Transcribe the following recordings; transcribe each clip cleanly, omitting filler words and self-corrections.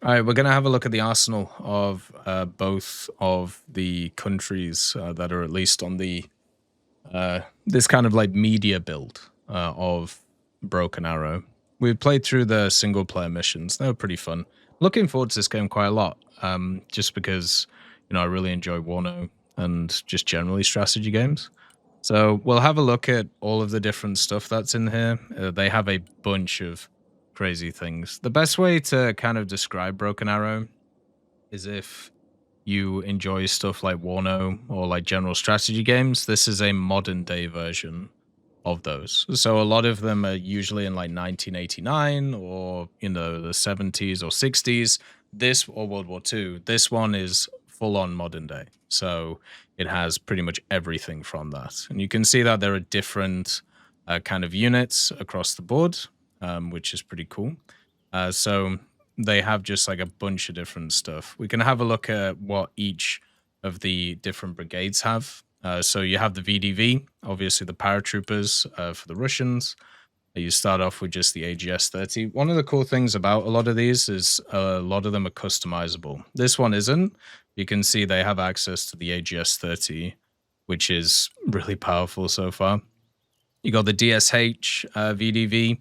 All right, we're going to have a look at the arsenal of both of the countries that are at least on the this kind of like media build of Broken Arrow. We've played through the single player missions. They were pretty fun. Looking forward to this game quite a lot, just because I really enjoy Warno and just generally strategy games. So we'll have a look at all of the different stuff that's in here. They have a bunch of crazy things. The best way to kind of describe Broken Arrow is if you enjoy stuff like Warno or like general strategy games, this is a modern day version of those. So a lot of them are usually in like 1989 or the 70s or 60s. This or World War II. This one is full on modern day. So it has pretty much everything from that. And you can see that there are different kind of units across the board, which is pretty cool. So they have just like a bunch of different stuff. We can have a look at what each of the different brigades have. So you have the VDV, obviously the paratroopers for the Russians. You start off with just the AGS-30. One of the cool things about a lot of these is a lot of them are customizable. This one isn't. You can see they have access to the AGS-30, which is really powerful so far. You got the DSH VDV.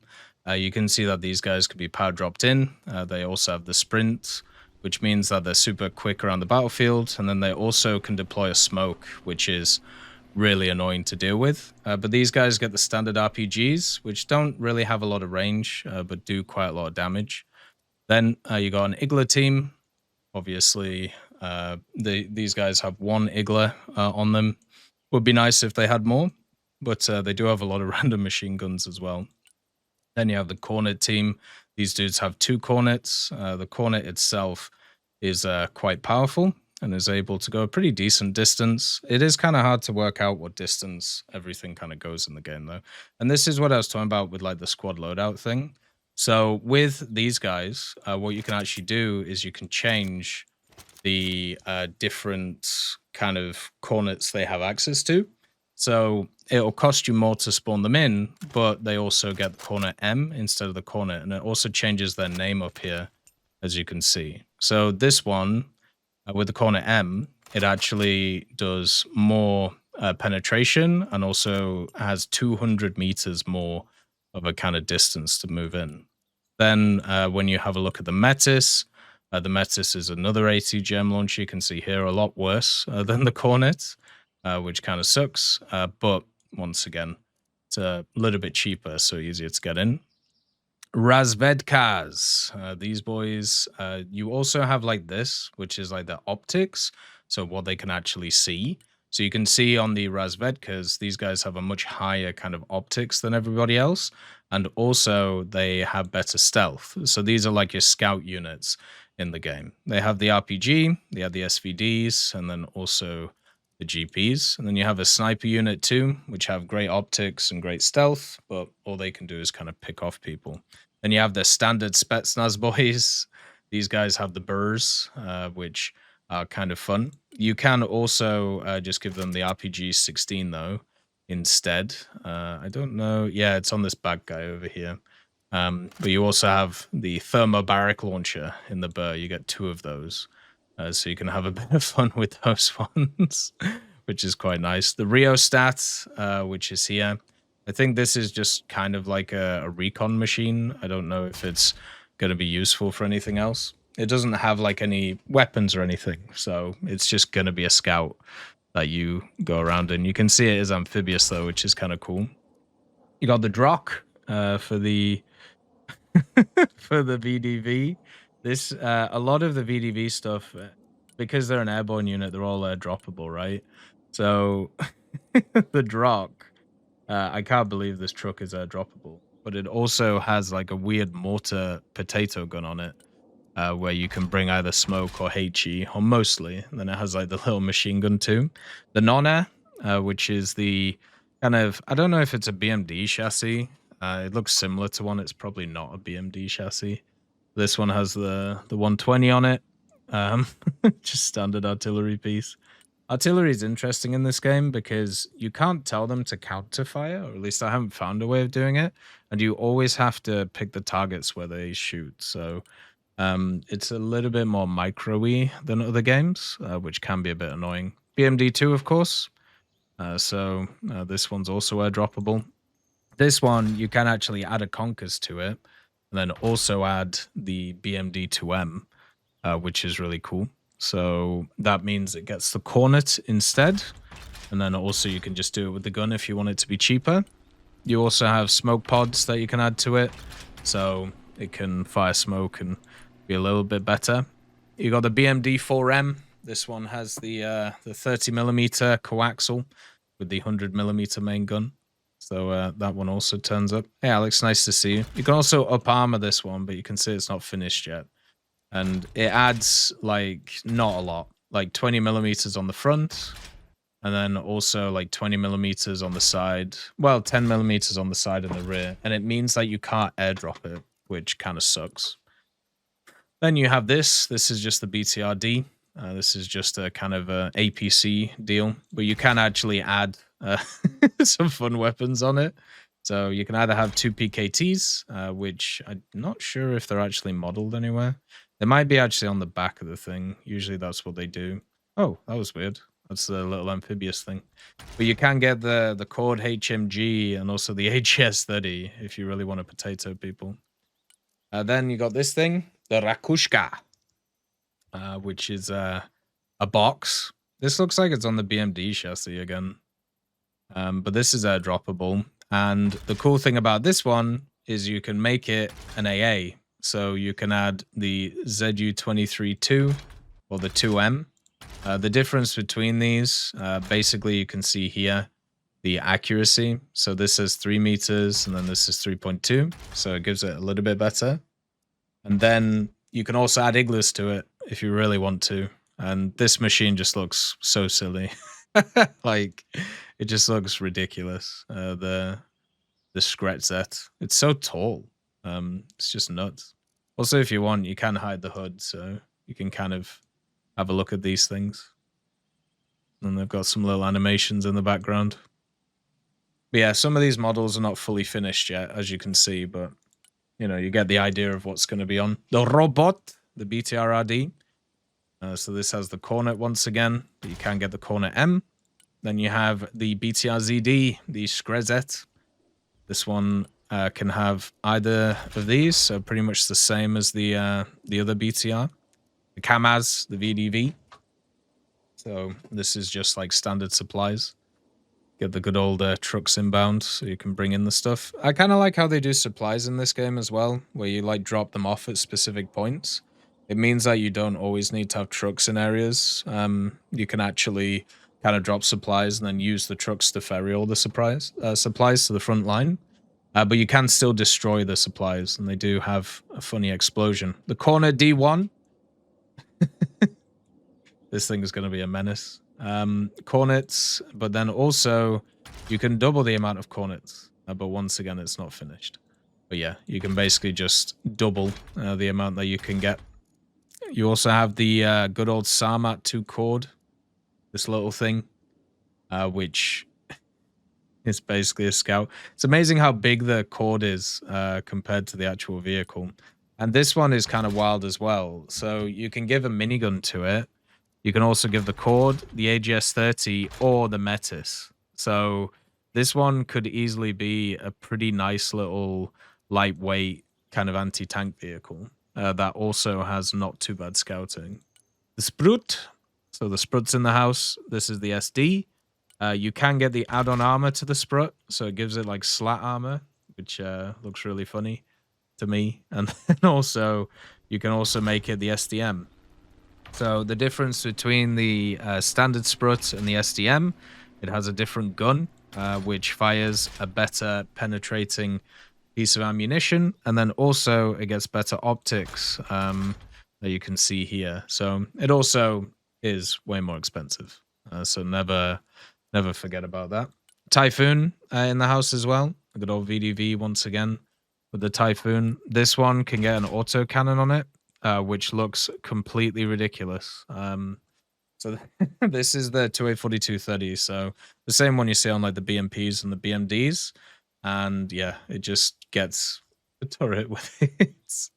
You can see that these guys can be power dropped in. They also have the sprint, which means that they're super quick around the battlefield. And then they also can deploy a smoke, which is really annoying to deal with. But these guys get the standard RPGs, which don't really have a lot of range, but do quite a lot of damage. Then you got an Igla team. Obviously, these guys have one Igla on them. Would be nice if they had more, but they do have a lot of random machine guns as well. Then you have the Cornet team. These dudes have two Cornets. The Cornet itself is quite powerful and is able to go a pretty decent distance. It is kind of hard to work out what distance everything kind of goes in the game, though. And this is what I was talking about with like the squad loadout thing. So with these guys, what you can actually do is you can change the different kind of Cornets they have access to. So it'll cost you more to spawn them in, but they also get the Cornet M instead of the Cornet, and it also changes their name up here, as you can see. So this one, with the Cornet M, it actually does more penetration and also has 200 meters more of a kind of distance to move in. Then when you have a look at the Metis is another 80 gem launcher. You can see here a lot worse than the Cornet. Which kind of sucks, but once again, it's a little bit cheaper, so easier to get in. Razvedkas, these boys, you also have like this, which is like the optics, so what they can actually see. So you can see on the Razvedkas, these guys have a much higher kind of optics than everybody else, and also they have better stealth. So these are like your scout units in the game. They have the RPG, they have the SVDs, and then also the GPs. And then you have a sniper unit too, which have great optics and great stealth, but all they can do is kind of pick off people. Then you have the standard Spetsnaz boys. These guys have the burrs, which are kind of fun. You can also just give them the RPG 16 though, instead. I don't know. Yeah, it's on this bad guy over here. But you also have the thermobaric launcher in the burr. You get two of those. So you can have a bit of fun with those ones, which is quite nice. The Rheostat, which is here. I think this is just kind of like a recon machine. I don't know if it's going to be useful for anything else. It doesn't have like any weapons or anything, so it's just going to be a scout that you go around in. You can see it is amphibious though, which is kind of cool. You got the Drock for the for the VDV. This a lot of the VDV stuff, because they're an airborne unit, they're all droppable, right? So the Drock, I can't believe this truck is droppable, but it also has like a weird mortar potato gun on it, where you can bring either smoke or HE, or mostly. And then it has like the little machine gun too. The non-air, which is the kind of, I don't know if it's a BMD chassis. It looks similar to one. It's probably not a BMD chassis. This one has the 120 on it. Just standard artillery piece. Artillery is interesting in this game because you can't tell them to counterfire, or at least I haven't found a way of doing it. And you always have to pick the targets where they shoot. So It's a little bit more micro-y than other games, which can be a bit annoying. BMD2, of course. This one's also airdroppable. This one, you can actually add a Conkers to it, and then also add the BMD2M, which is really cool. So that means it gets the Cornet instead, and then also you can just do it with the gun if you want it to be cheaper. You also have smoke pods that you can add to it, so it can fire smoke and be a little bit better. You got the BMD4M. This one has the 30mm coaxial with the 100mm main gun. So that one also turns up. Hey, Alex, nice to see you. You can also up armor this one, but you can see it's not finished yet. And it adds, like, not a lot. Like 20mm on the front, and then also like 20mm on the side. Well, 10mm on the side and the rear. And it means that you can't airdrop it, which kind of sucks. Then you have this. This is just the BTRD. This is just a kind of a APC deal, but you can actually add some fun weapons on it. So you can either have 2 PKTs, which I'm not sure if they're actually modeled anywhere. They might be actually on the back of the thing. Usually that's what they do. Oh, that was weird. That's the little amphibious thing. But you can get the Cord HMG and also the HS-30 if you really want to potato people. Then you got this thing, the Rakushka, which is a box. This looks like it's on the BMD chassis again. But this is airdroppable. And the cool thing about this one is you can make it an AA. So you can add the ZU-23-2 or the 2M. The difference between these, basically you can see here the accuracy. So this is 3 meters and then this is 3.2. So it gives it a little bit better. And then you can also add igloos to it if you really want to. And this machine just looks so silly. Like, it just looks ridiculous. The Skretzet. It's so tall. It's just nuts. Also, if you want, you can hide the hood, so you can kind of have a look at these things. And they've got some little animations in the background. But yeah, some of these models are not fully finished yet, as you can see, but you know, you get the idea of what's going to be on. The robot, the BTRRD. So this has the Cornet once again, but you can get the Cornet M. Then you have the BTRZD, the Skrezet. This one can have either of these, so pretty much the same as the other BTR. The Kamaz, the VDV. So this is just like standard supplies. Get the good old trucks inbound so you can bring in the stuff. I kind of like how they do supplies in this game as well, where you like drop them off at specific points. It means that you don't always need to have trucks in areas. You can actually kind of drop supplies and then use the trucks to ferry all the supplies to the front line. But you can still destroy the supplies, and they do have a funny explosion. The Corner D1. This thing is going to be a menace. Cornets, but then also you can double the amount of cornets. But once again, it's not finished. But yeah, you can basically just double the amount that you can get. You also have the good old Sarmat 2 cord. This little thing, which is basically a scout. It's amazing how big the cord is compared to the actual vehicle. And this one is kind of wild as well. So you can give a minigun to it. You can also give the cord, the AGS-30, or the Metis. So this one could easily be a pretty nice little lightweight kind of anti-tank vehicle that also has not too bad scouting. The Sprut. So the Sprut's in the house. This is the SD. You can get the add-on armor to the Sprut, so it gives it like slat armor, which looks really funny to me. And then also, you can also make it the SDM. So the difference between the standard Sprut and the SDM, it has a different gun, which fires a better penetrating piece of ammunition, and then also it gets better optics that you can see here. So it also is way more expensive. So never forget about that. Typhoon in the house as well. A good old VDV once again with the Typhoon. This one can get an auto cannon on it. Which looks completely ridiculous. So this is the 2A4230, so the same one you see on like the BMPs and the BMDs, and yeah, it just gets a turret with it.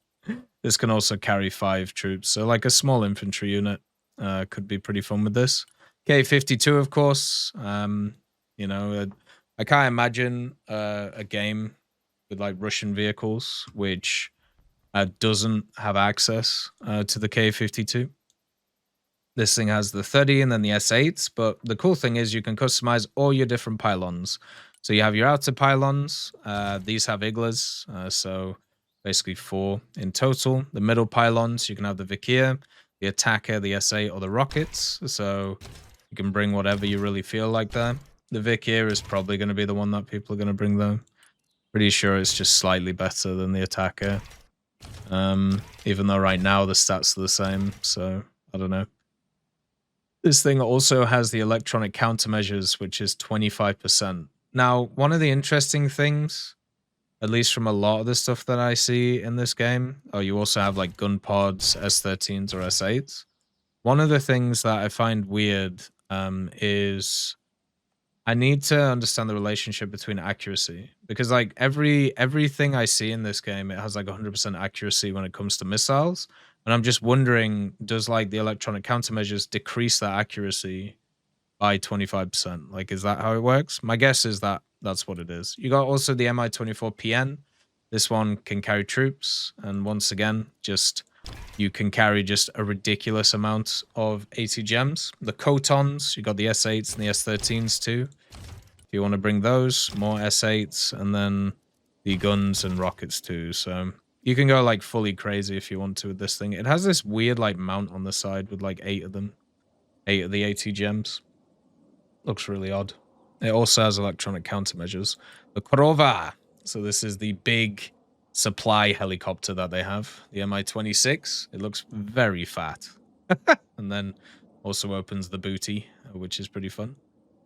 This can also carry 5 troops. So like a small infantry unit could be pretty fun with this. K-52, of course. You know, I can't imagine a game with like Russian vehicles which doesn't have access to the K-52. This thing has the 30 and then the S8s, but the cool thing is you can customize all your different pylons. So you have your outer pylons. These have iglas, so basically 4 in total. The middle pylons, you can have the Vikir, the attacker, the S8, or the rockets. So you can bring whatever you really feel like there. The Vikir is probably going to be the one that people are going to bring, though. Pretty sure it's just slightly better than the attacker. Even though right now the stats are the same, so I don't know. This thing also has the electronic countermeasures, which is 25%. Now, one of the interesting things, at least from a lot of the stuff that I see in this game, you also have like gun pods, S13s or S8s. One of the things that I find weird is I need to understand the relationship between accuracy, because like everything I see in this game, it has like 100% accuracy when it comes to missiles. And I'm just wondering, does like the electronic countermeasures decrease that accuracy by 25%? Like, is that how it works? My guess is that that's what it is. You got also the Mi-24PN. This one can carry troops. And once again, just you can carry just a ridiculous amount of 80 gems. The Cotons, you got the S8s and the S13s too. If you want to bring those, more S8s, and then the guns and rockets too. So you can go like fully crazy if you want to with this thing. It has this weird like mount on the side with like 8 of them. 8 of the 80 gems. Looks really odd. It also has electronic countermeasures. The Korova. So this is the big supply helicopter that they have. The Mi-26. It looks very fat. And then also opens the booty, which is pretty fun.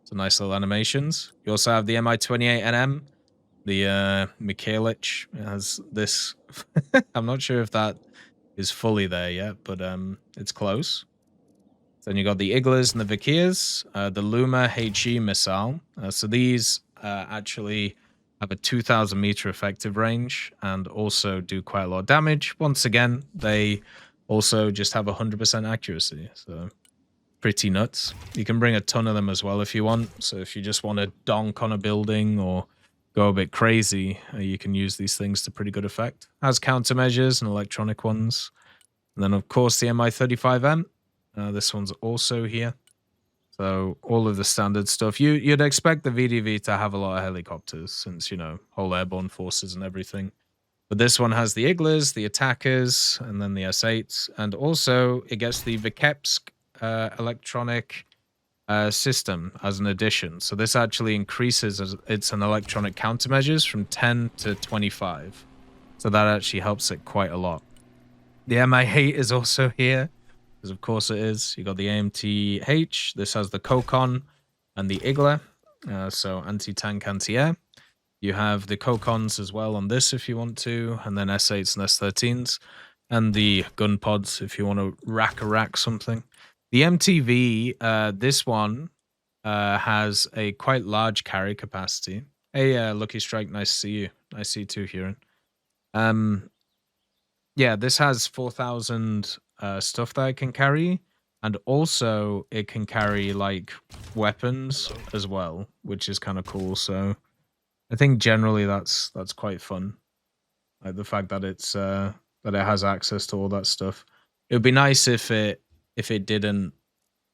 So nice little animations. You also have the Mi-28NM. The Mikhailich has this. I'm not sure if that is fully there yet, but it's close. Then you got the Iglas and the Vikirs, the Luma HE missile. So these actually have a 2,000 meter effective range and also do quite a lot of damage. Once again, they also just have 100% accuracy. So pretty nuts. You can bring a ton of them as well if you want. So if you just want to donk on a building or go a bit crazy, you can use these things to pretty good effect. Has countermeasures and electronic ones. And then, of course, the Mi-35M. This one's also here. So all of the standard stuff. You'd expect the VDV to have a lot of helicopters since, you know, whole airborne forces and everything. But this one has the Iglas, the attackers, and then the S8s. And also it gets the Vikepsk electronic system as an addition. So this actually increases, it's an electronic countermeasures from 10 to 25. So that actually helps it quite a lot. The Mi-8 is also here. Because of course it is. You got the AMTH. This has the Kokon and the Igla. So anti-tank, anti-air. You have the Kokons as well on this if you want to. And then S8s and S13s. And the gun pods if you want to rack something. The MTV, this one has a quite large carry capacity. Hey, Lucky Strike, nice to see you. Nice to see you too, Huron. Yeah, this has 4,000 stuff that it can carry, and also it can carry like weapons as well, which is kind of cool. So I think generally that's quite fun. Like the fact that it's that it has access to all that stuff. It would be nice if it didn't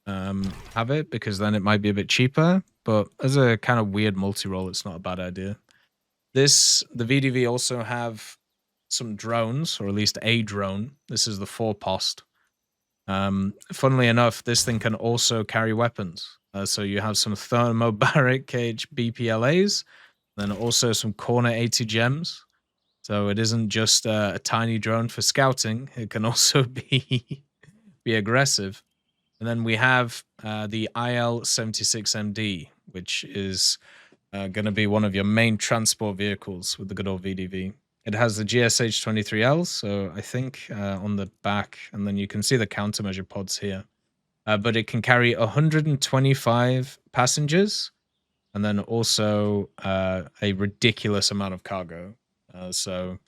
have it, because then it might be a bit cheaper. But as a kind of weird multi-role, it's not a bad idea. The VDV also have some drones, or at least a drone. This is the forepost. Funnily enough, this thing can also carry weapons. So you have some thermobaric cage BPLAs, then also some corner 80 gems. So it isn't just a tiny drone for scouting. It can also be aggressive. And then we have the IL-76MD, which is going to be one of your main transport vehicles with the good old VDV. It has the GSH-23L, so I think on the back, and then you can see the countermeasure pods here. But it can carry 125 passengers, and then also a ridiculous amount of cargo. So,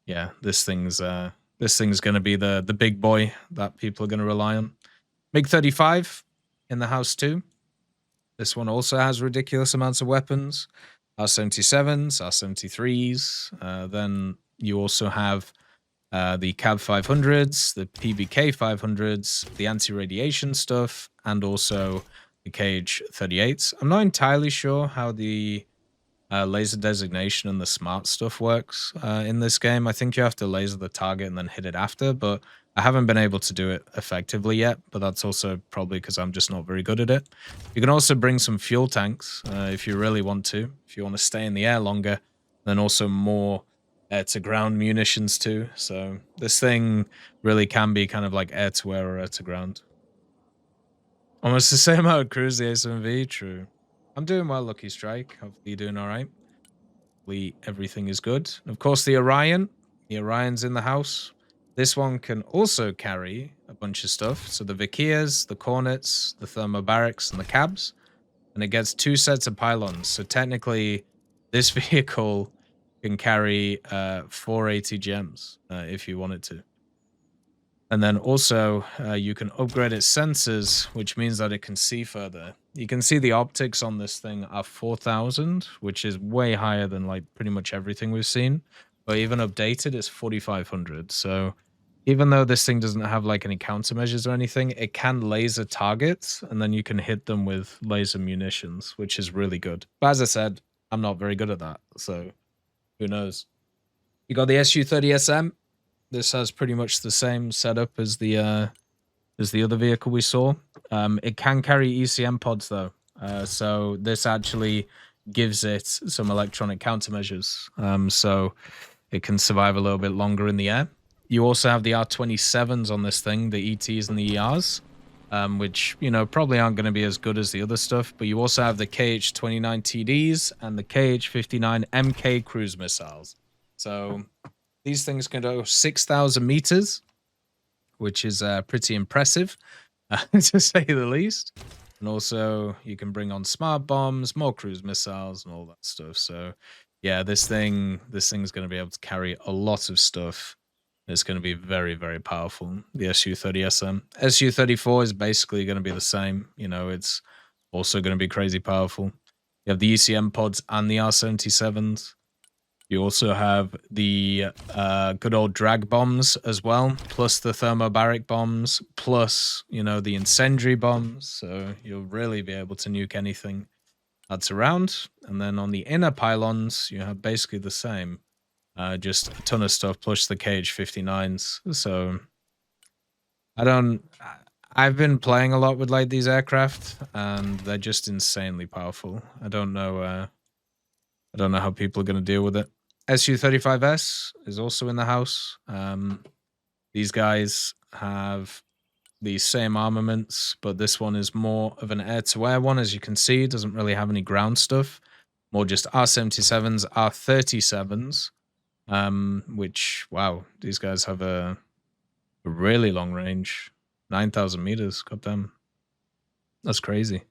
yeah, this thing's This thing's going to be the big boy that people are going to rely on. MiG-35 in the house too. This one also has ridiculous amounts of weapons. R-77s, R-73s. Then you also have the CAV 500s, the PBK 500s, the anti-radiation stuff, and also the Cage 38s. I'm not entirely sure how the laser designation and the smart stuff works in this game. I think you have to laser the target and then hit it after, but I haven't been able to do it effectively yet, but that's also probably because I'm just not very good at it. You can also bring some fuel tanks if you really want to, if you want to stay in the air longer, then also more air-to-ground munitions too. So this thing really can be kind of like air-to-air or air-to-ground. Almost the same amount of cruise the ASMV, true. I'm doing well, Lucky Strike. Hopefully you're doing all right. Hopefully everything is good. And of course, the Orion. The Orion's in the house. This one can also carry a bunch of stuff. So the Vikias, the Cornets, the Thermobarics, and the Cabs. And it gets 2 sets of pylons. So technically, this vehicle can carry 480 gems if you want it to. And then also, you can upgrade its sensors, which means that it can see further. You can see the optics on this thing are 4,000, which is way higher than like pretty much everything we've seen. But even updated, it's 4,500. So even though this thing doesn't have like any countermeasures or anything, it can laser targets, and then you can hit them with laser munitions, which is really good. But as I said, I'm not very good at that, so who knows? You got the Su-30SM. This has pretty much the same setup as the other vehicle we saw. It can carry ECM pods though, so this actually gives it some electronic countermeasures, so it can survive a little bit longer in the air. You also have the R-27s on this thing, the ETs and the ERs, which, you know, probably aren't going to be as good as the other stuff, but you also have the KH-29 TDs and the KH-59 MK cruise missiles. So these things can go 6,000 meters, which is pretty impressive, to say the least. And also, you can bring on smart bombs, more cruise missiles, and all that stuff. So, yeah, this thing's going to be able to carry a lot of stuff. It's going to be very, very powerful. The Su-30SM. Su-34 is basically going to be the same. You know, it's also going to be crazy powerful. You have the ECM pods and the R-77s. You also have the good old drag bombs as well, plus the thermobaric bombs, plus, you know, the incendiary bombs. So you'll really be able to nuke anything that's around. And then on the inner pylons, you have basically the same. Just a ton of stuff, plus the KH-59s. So I've been playing a lot with like these aircraft, and they're just insanely powerful. I don't know how people are going to deal with it. Su-35S is also in the house. These guys have the same armaments, but this one is more of an air-to-air one, as you can see. It doesn't really have any ground stuff. More just R-77s, R-37s, which, wow, these guys have a really long range. 9,000 meters, goddamn. That's crazy.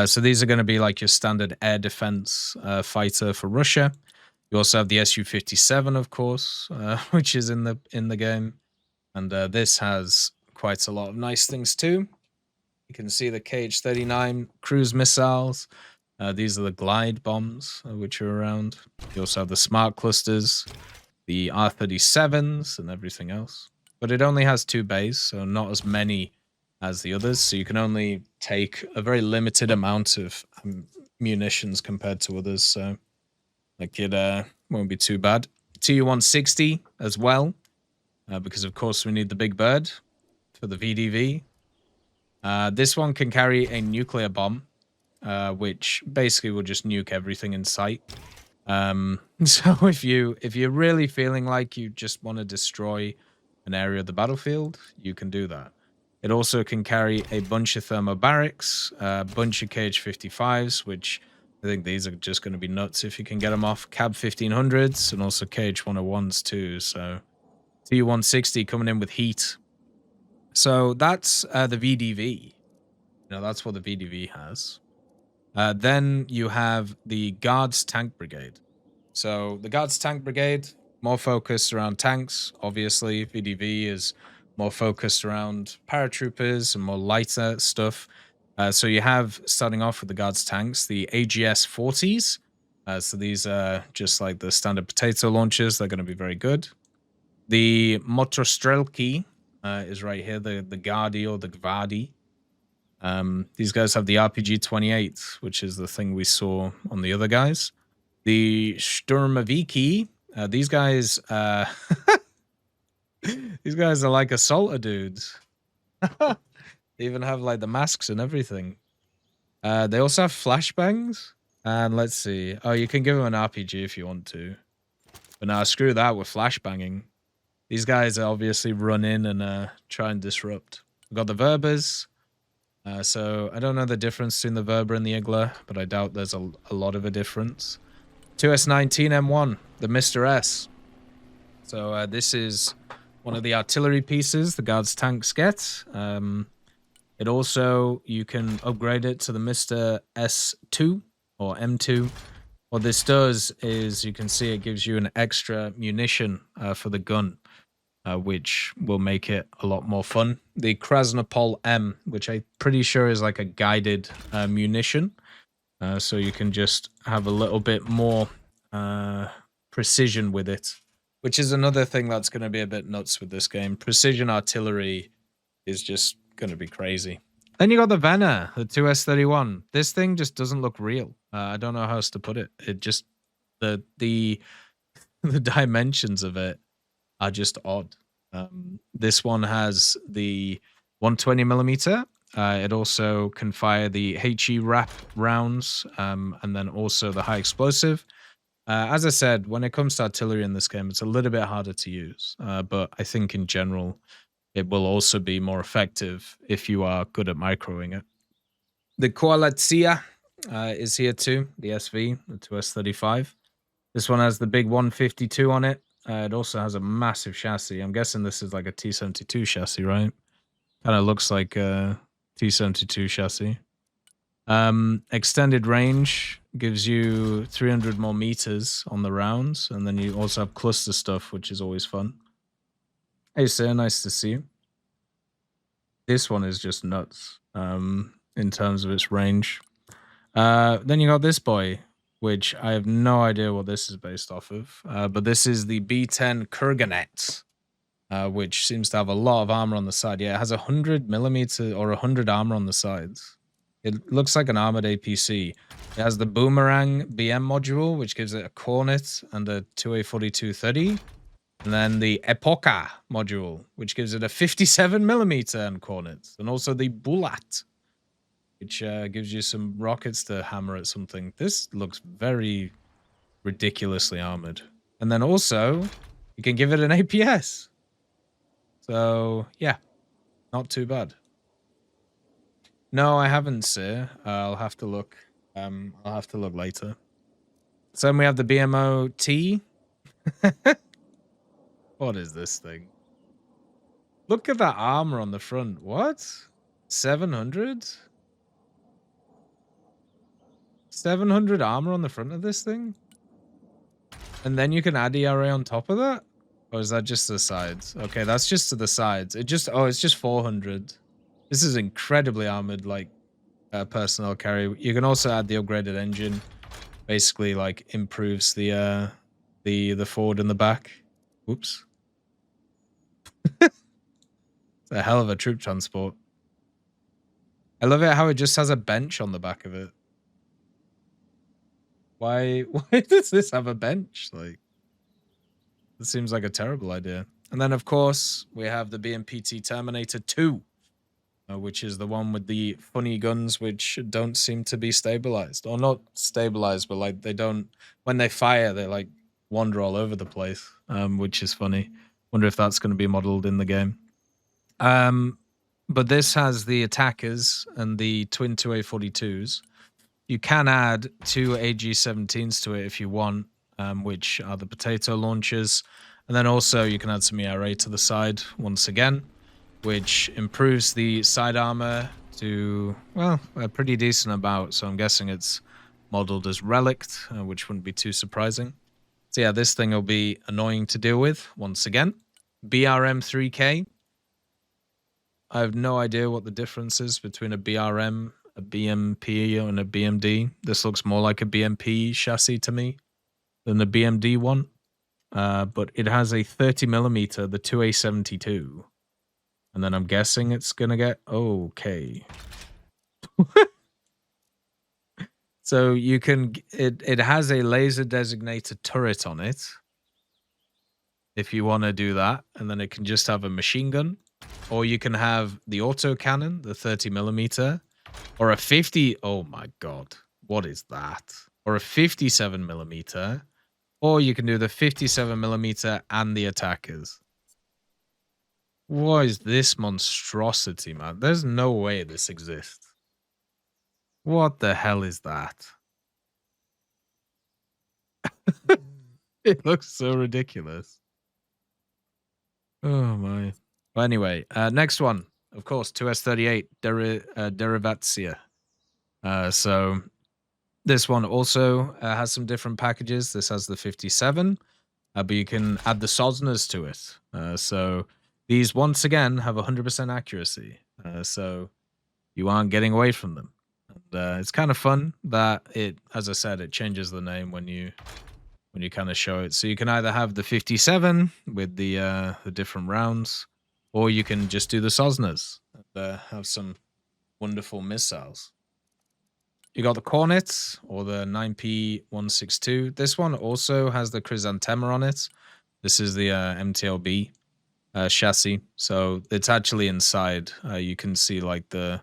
So these are going to be like your standard air defense fighter for Russia. You also have the Su-57, of course, which is in the game, and this has quite a lot of nice things too. You can see the KH-39 cruise missiles. These are the glide bombs which are around. You also have the smart clusters, the R-37s, and everything else. But it only has 2 bays, so not as many as the others. So you can only take a very limited amount of munitions compared to others. So like it won't be too bad. Tu-160 as well, because of course we need the big bird for the VDV. This one can carry a nuclear bomb, which basically will just nuke everything in sight. So if you're really feeling like you just want to destroy an area of the battlefield, you can do that. It also can carry a bunch of thermobarics, a bunch of KH-55s, which I think these are just going to be nuts if you can get them off. Cab 1500s and also KH-101s too. So Tu-160 coming in with heat. So that's the VDV. You know, that's what the VDV has. Then you have the Guards Tank Brigade. So the Guards Tank Brigade, more focused around tanks. Obviously, VDV is more focused around paratroopers and more lighter stuff. So you have, starting off with the Guards tanks, the AGS 40s. So these are just like the standard potato launchers. They're going to be very good. The Motostrelki is right here, the Gardi or the Gvardi. These guys have the RPG-28, which is the thing we saw on the other guys. The Sturmoviki, these guys, these guys are like assaulter dudes. They even have like the masks and everything. They also have flashbangs. And let's see. Oh, you can give them an RPG if you want to. But now screw that with flashbanging. These guys obviously run in and try and disrupt. We've got the Verbers. So I don't know the difference between the Verber and the Igla, but I doubt there's a lot of a difference. 2S19M1, the Mr. S. So this is one of the artillery pieces the Guards tanks get. It also, you can upgrade it to the Mr. S2 or M2. What this does is, you can see it gives you an extra munition for the gun, which will make it a lot more fun. The Krasnopol M, which I'm pretty sure is like a guided munition. So you can just have a little bit more precision with it, which is another thing that's going to be a bit nuts with this game. Precision artillery is just going to be crazy. Then you got the Venner, the 2S31. This thing just doesn't look real. I don't know how else to put it. It just, the dimensions of it are just odd. This one has the 120mm. It also can fire the HE wrap rounds, and then also the high explosive. As I said, when it comes to artillery in this game, it's a little bit harder to use, but I think in general, it will also be more effective if you are good at microing it. The Koalitzia is here too, the SV, the 2S35. This one has the big 152 on it. It also has a massive chassis. I'm guessing this is like a T-72 chassis, right? Kind of looks like a T-72 chassis. Extended range gives you 300 more meters on the rounds, and then you also have cluster stuff, which is always fun. Hey, sir, nice to see you. This one is just nuts in terms of its range. Then you got this boy, which I have no idea what this is based off of, but this is the B10 Kurganet, which seems to have a lot of armor on the side. Yeah, it has 100mm or 100 armor on the sides. It looks like an armored APC. It has the Boomerang BM module, which gives it a Cornet and a 2A4230. And then the Epoca module, which gives it a 57mm and Cornets. And also the Bulat, which gives you some rockets to hammer at something. This looks very ridiculously armored. And then also, you can give it an APS. So, yeah, not too bad. No, I haven't, sir. I'll have to look. I'll have to look later. So then we have the BMO T. What is this thing? Look at that armor on the front. What? 700? 700 armor on the front of this thing? And then you can add ERA on top of that? Or is that just the sides? Okay, that's just to the sides. It just, oh, it's just 400. This is incredibly armored, like, personnel carry. You can also add the upgraded engine. Basically, like, improves the forward and the back. Oops. It's a hell of a troop transport. I love it how it just has a bench on the back of it. Why does this have a bench? Like, this seems like a terrible idea. And then, of course, we have the BMPT Terminator 2, which is the one with the funny guns which don't seem to be stabilized. Or not stabilized, but like they don't, when they fire, they like wander all over the place, which is funny. Wonder if that's going to be modeled in the game. But this has the attackers and the twin 2A42s. You can add two AG-17s to it if you want, which are the potato launchers. And then also you can add some ERA to the side once again, which improves the side armor to, well, a pretty decent amount. So I'm guessing it's modeled as relict, which wouldn't be too surprising. So yeah, this thing will be annoying to deal with once again. BRM 3K. I have no idea what the difference is between a BRM, a BMP, and a BMD. This looks more like a BMP chassis to me than the BMD one. But it has a 30mm, the 2A72. And then I'm guessing it's going to get okay. So you can, it has a laser designated turret on it. If you want to do that, and then it can just have a machine gun, or you can have the auto cannon, the 30mm, or a 50. Oh my God, what is that? Or a 57mm, or you can do the 57mm and the attackers. What is this monstrosity, man? There's no way this exists. What the hell is that? It looks so ridiculous. Oh my. Well, anyway, next one, of course, 2S38 Derivatia. So this one also has some different packages. This has the 57, but you can add the Sosnas to it. So these, once again, have 100% accuracy. So you aren't getting away from them. And it's kind of fun that it, as I said, it changes the name when you kind of show it. So you can either have the 57 with the different rounds, or you can just do the Sosnas and have some wonderful missiles. You got the Cornet or the 9P162. This one also has the Chrysanthema on it. This is the MTLB chassis. So it's actually inside. You can see like there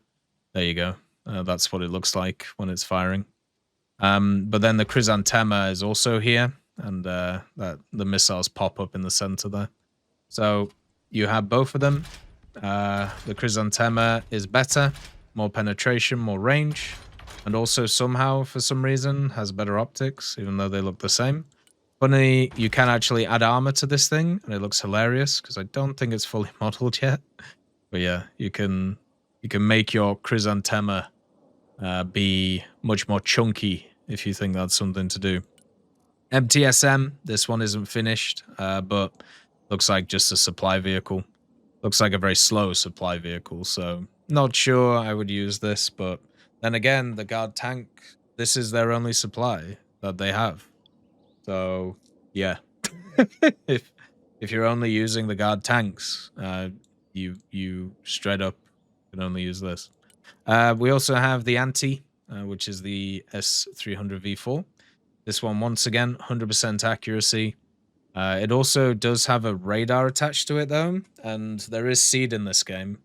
you go. That's what it looks like when it's firing. But then the Chrysanthema is also here, and that the missiles pop up in the center there. So you have both of them. The Chrysanthema is better, more penetration, more range, and also somehow, for some reason, has better optics, even though they look the same. Funny, you can actually add armor to this thing, and it looks hilarious, because I don't think it's fully modeled yet. But yeah, you can make your Chrysanthema be much more chunky if you think that's something to do. MTSM, this one isn't finished, but looks like just a supply vehicle. Looks like a very slow supply vehicle, so not sure I would use this, but then again, the guard tank, this is their only supply that they have. So, yeah. if you're only using the guard tanks, you straight up can only use this. We also have the Anti, which is the S300V4. This one, once again, 100% accuracy. It also does have a radar attached to it, though, and there is seed in this game.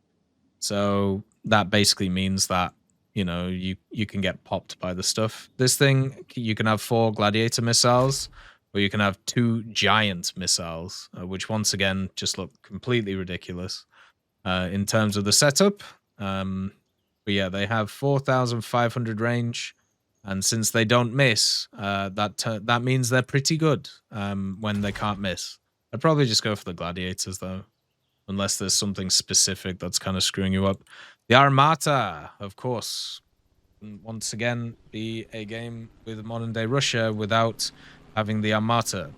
So that basically means that, you know, you can get popped by the stuff. This thing, you can have 4 gladiator missiles, or you can have 2 giant missiles, which once again just look completely ridiculous in terms of the setup. But yeah, they have 4,500 range, and since they don't miss, that means they're pretty good when they can't miss. I'd probably just go for the gladiators though, unless there's something specific that's kind of screwing you up. The Armata, of course, once again, be a game with modern day Russia without having the Armata.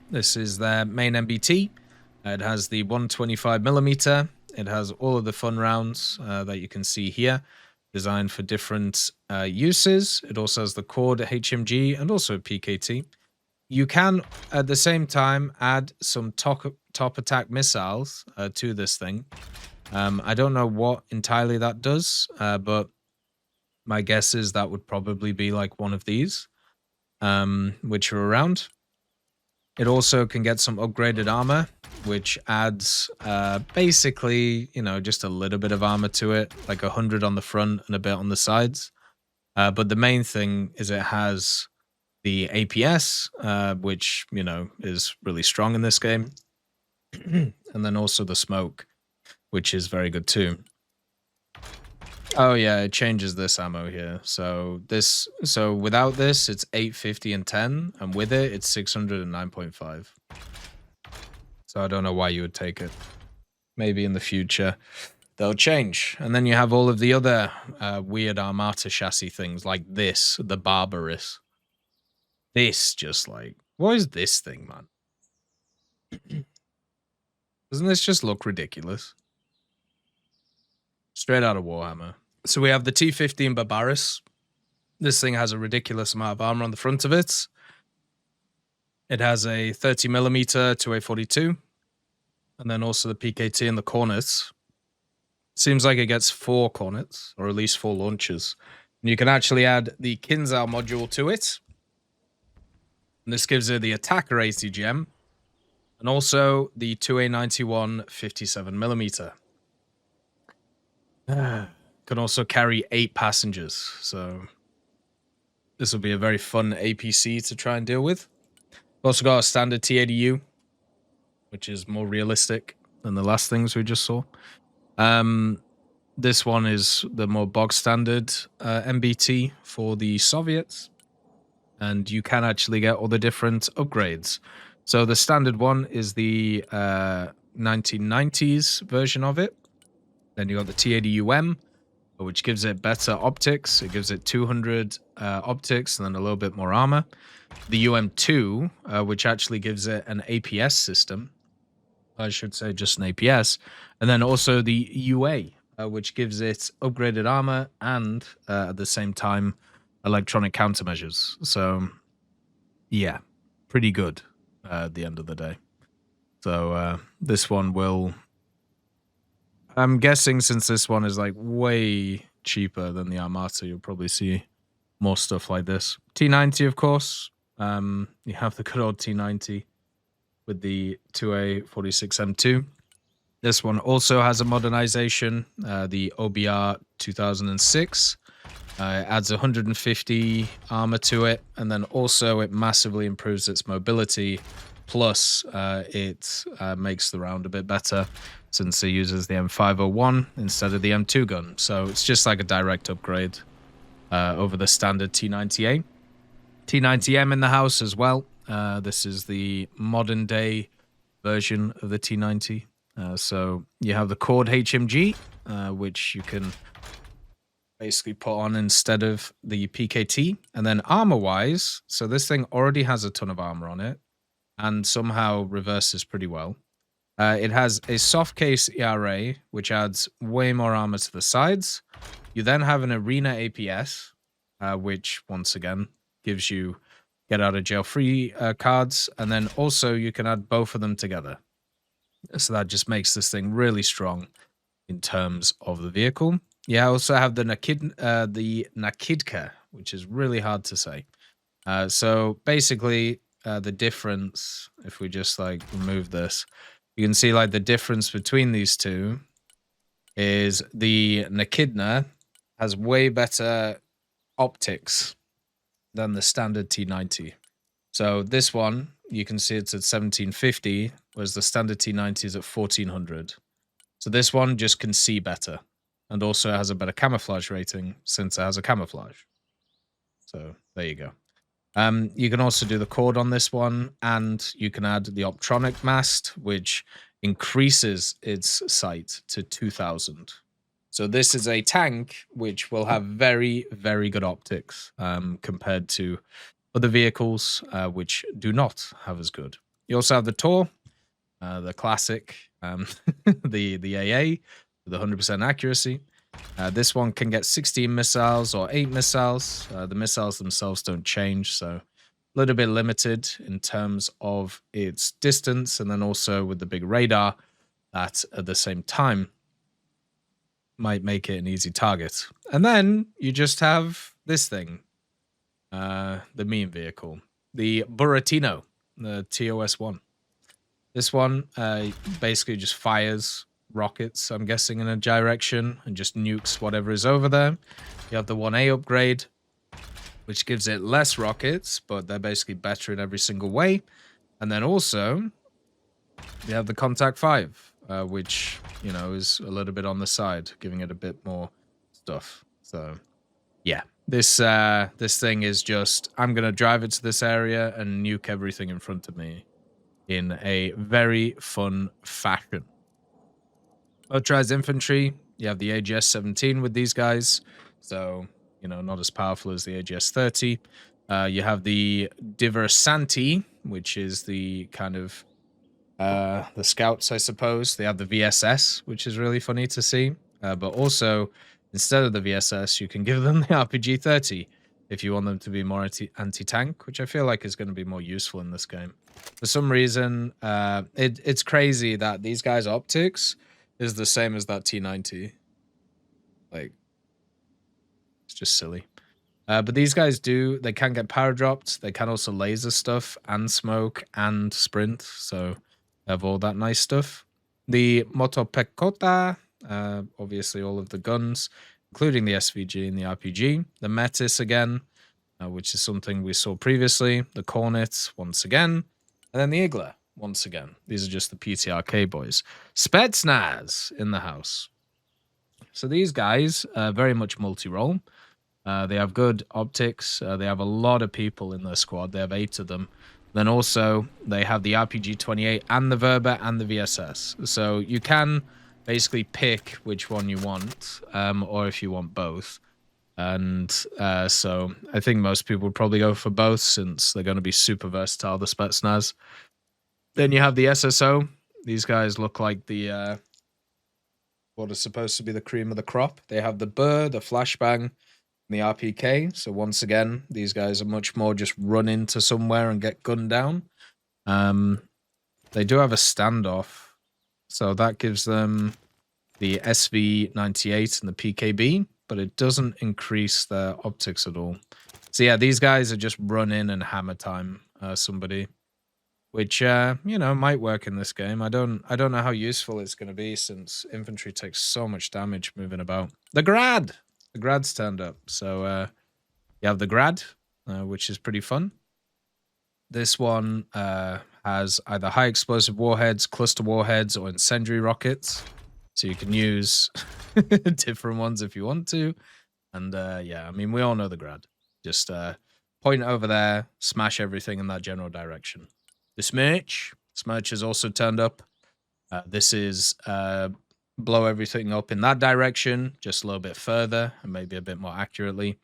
This is their main MBT. It has the 125mm. It has all of the fun rounds that you can see here, designed for different uses. It also has the Cord HMG and also PKT. You can, at the same time, add some top attack missiles to this thing. I don't know what entirely that does, but my guess is that would probably be like one of these, which are around. It also can get some upgraded armor, which adds basically, you know, just a little bit of armor to it, like 100 on the front and a bit on the sides. But the main thing is it has the APS, which, you know, is really strong in this game. And then also the smoke, which is very good too. Oh yeah, it changes this ammo here. So without this, it's 850 and 10, and with it, it's 609.5. So I don't know why you would take it. Maybe in the future they'll change. And then you have all of the other weird Armata chassis things like this, the Barbarous. This just like What is this thing, man? Doesn't this just look ridiculous? Straight out of Warhammer. So we have the T-15 Barbaris. This thing has a ridiculous amount of armor on the front of it. It has a 30mm to a 42, and then also the PKT and the cornets. Seems like it gets 4 cornets, or at least 4 launchers. And you can actually add the Kinzhal module to it. And this gives it the attacker ATGM, and also the 2A91 57mm. Can also carry 8 passengers, so this will be a very fun APC to try and deal with. We've also got a standard T80U, which is more realistic than the last things we just saw. This one is the more bog standard MBT for the Soviets, and you can actually get all the different upgrades. So the standard one is the 1990s version of it. Then you got the T80UM, which gives it better optics. It gives it 200 optics and then a little bit more armor. The UM2, which actually gives it an APS system. I should say just an APS. And then also the UA, which gives it upgraded armor and at the same time electronic countermeasures. So yeah, pretty good at the end of the day. So this one will... I'm guessing since this one is like way cheaper than the Armata, you'll probably see more stuff like this. T90, of course. You have the good old T90 with the 2A46M2. This one also has a modernization, the OBR 2006. It adds 150 armor to it, and then also it massively improves its mobility. Plus, it makes the round a bit better since it uses the M501 instead of the M2 gun. So it's just like a direct upgrade over the standard T90A. T90M in the house as well. This is the modern day version of the T90. So you have the Cord HMG, which you can basically put on instead of the PKT. And then armor-wise, so this thing already has a ton of armor on it and somehow reverses pretty well. It has a soft case ERA, which adds way more armor to the sides. You then have an Arena APS, which once again gives you get out of jail free cards. And then also you can add both of them together. So that just makes this thing really strong in terms of the vehicle. You also have the Nakidka, which is really hard to say. So basically, the difference, if we just like remove this, you can see like the difference between these two is the Nakidna has way better optics than the standard T90. So this one, you can see it's at 1750, whereas the standard T90 is at 1400. So this one just can see better, and also has a better camouflage rating since it has a camouflage. So there you go. You can also do the cord on this one, and you can add the optronic mast, which increases its sight to 2000. So this is a tank which will have very, very good optics compared to other vehicles which do not have as good. You also have the Tor, the classic, the AA with 100% accuracy. This one can get 16 missiles or 8 missiles. The missiles themselves don't change, so a little bit limited in terms of its distance, and then also with the big radar that at the same time might make it an easy target. And then you just have this thing, the meme vehicle, the Buratino, the TOS-1. This one basically just fires rockets, I'm guessing, in a direction and just nukes whatever is over there. You have the 1A upgrade, which gives it less rockets, but they're basically better in every single way. And then also, you have the Contact 5, which, you know, is a little bit on the side, giving it a bit more stuff. So, yeah, this thing is just, I'm going to drive it to this area and nuke everything in front of me in a very fun fashion. Motorized Infantry, you have the AGS-17 with these guys, so, you know, not as powerful as the AGS-30. You have the Diversanti, which is the kind of the scouts, I suppose. They have the VSS, which is really funny to see. But also, instead of the VSS, you can give them the RPG-30 if you want them to be more anti-tank, which I feel like is going to be more useful in this game. For some reason, it's crazy that these guys' optics is the same as that T90. Like, it's just silly. But these guys they can get power dropped. They can also laser stuff and smoke and sprint. So they have all that nice stuff. The Motopekota, obviously all of the guns, including the SVG and the RPG. The Metis again, which is something we saw previously. The Cornet once again. And then the Igla once again. These are just the PTRK boys. Spetsnaz in the house. So these guys are very much multi-role. They have good optics. They have a lot of people in their squad. They have 8 of them. Then also, they have the RPG-28 and the Verba and the VSS. So you can basically pick which one you want, or if you want both. And so I think most people would probably go for both since they're going to be super versatile, the Spetsnaz. Then you have the SSO. These guys look like the what is supposed to be the cream of the crop. They have the Burr, the Flashbang, the RPK. So once again, these guys are much more just run into somewhere and get gunned down. They do have a standoff. So that gives them the SV98 and the PKB, but it doesn't increase their optics at all. So yeah, these guys are just run in and hammer time somebody, which you know, might work in this game. I don't know how useful it's going to be since infantry takes so much damage moving about. The Grad's turned up. So you have the Grad, which is pretty fun. This one has either high explosive warheads, cluster warheads, or incendiary rockets. So you can use different ones if you want to. And yeah, I mean, we all know the Grad. Just point over there, smash everything in that general direction. The Smirch is also turned up. This is blow everything up in that direction, just a little bit further and maybe a bit more accurately.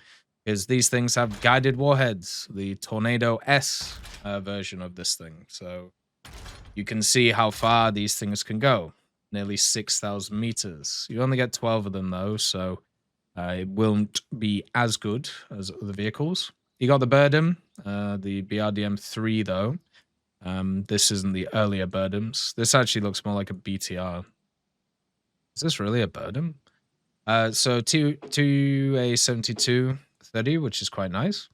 Because these things have guided warheads, the Tornado S version of this thing. So you can see how far these things can go. Nearly 6,000 meters. You only get 12 of them, though, so it won't be as good as other vehicles. You got the Birdem, the BRDM-3, though. This isn't the earlier Birdems. This actually looks more like a BTR. Is this really a Birdem? So 2A72 30, which is quite nice.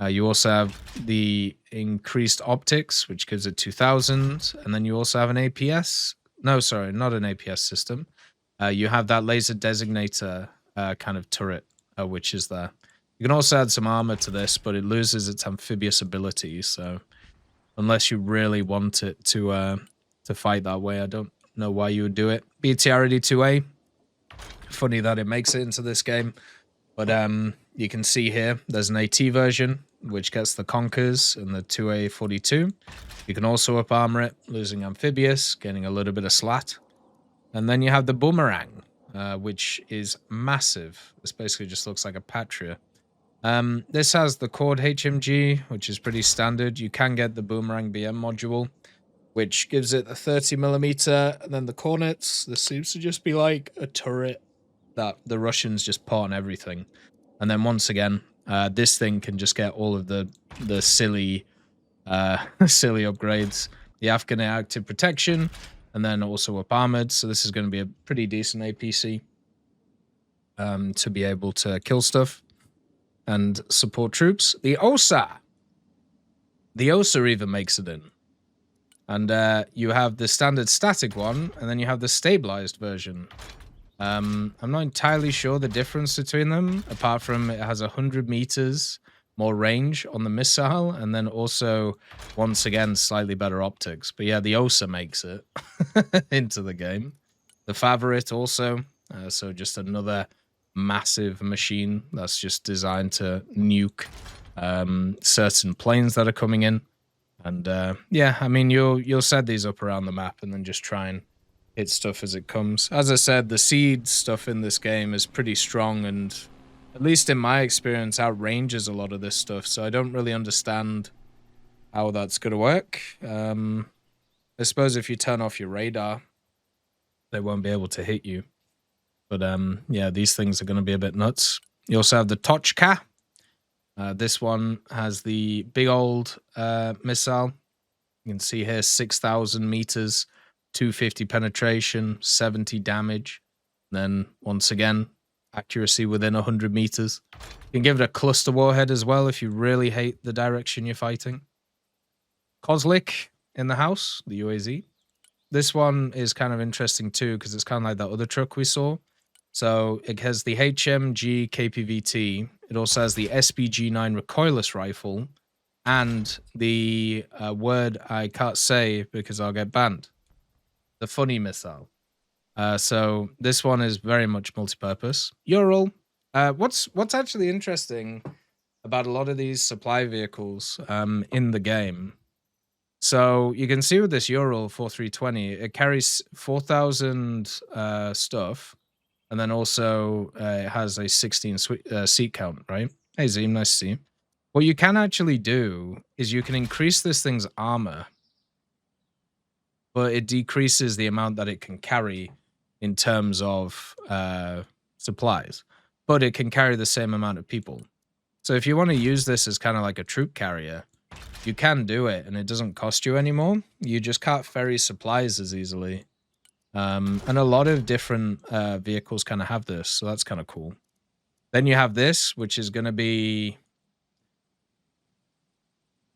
You also have the increased optics, which gives it 2000. And then you also have an APS. No, sorry, not an APS system. You have that laser designator kind of turret, which is there. You can also add some armor to this, but it loses its amphibious ability. So unless you really want it to fight that way, I don't know why you would do it. BTR-82A. Funny that it makes it into this game. But you can see here, there's an AT version, which gets the Conkers and the 2A42. You can also up armor it, losing amphibious, getting a little bit of slat. And then you have the Boomerang, which is massive. This basically just looks like a Patria. This has the Cord HMG, which is pretty standard. You can get the Boomerang BM module, which gives it a 30mm. And then the Cornets, this seems to just be like a turret that the Russians just put on everything. And then once again, this thing can just get all of the silly silly upgrades. The Afghan active protection, and then also up armored. So this is going to be a pretty decent APC to be able to kill stuff and support troops. The OSA. The OSA even makes it in. And you have the standard static one, and then you have the stabilized version. I'm not entirely sure the difference between them, apart from it has 100 meters more range on the missile, and then also, once again, slightly better optics. But yeah, the OSA makes it into the game. The Favorite also, so just another massive machine that's just designed to nuke certain planes that are coming in. And yeah, I mean, you'll set these up around the map and then just try and hit stuff as it comes. As I said, the seed stuff in this game is pretty strong and, at least in my experience, outranges a lot of this stuff. So I don't really understand how that's going to work. I suppose if you turn off your radar, they won't be able to hit you. But yeah, these things are going to be a bit nuts. You also have the Tochka. This one has the big old missile. You can see here 6,000 meters, 250 penetration, 70 damage. Then once again, accuracy within 100 meters. You can give it a cluster warhead as well if you really hate the direction you're fighting. Kozlik in the house, the UAZ. This one is kind of interesting too because it's kind of like that other truck we saw. So it has the HMG KPVT. It also has the SBG9 recoilless rifle and the word I can't say because I'll get banned. The funny missile. So this one is very much multi-purpose. Ural. What's actually interesting about a lot of these supply vehicles in the game. So you can see with this Ural 4320, it carries 4,000 stuff, and then also it has a 16 seat count, right? Hey, Zim, nice to see you. What you can actually do is you can increase this thing's armor, but it decreases the amount that it can carry in terms of supplies, but it can carry the same amount of people. So if you want to use this as kind of like a troop carrier, you can do it, and it doesn't cost you anymore. You just can't ferry supplies as easily. And a lot of different vehicles kind of have this, so that's kind of cool. Then you have this, which is going to be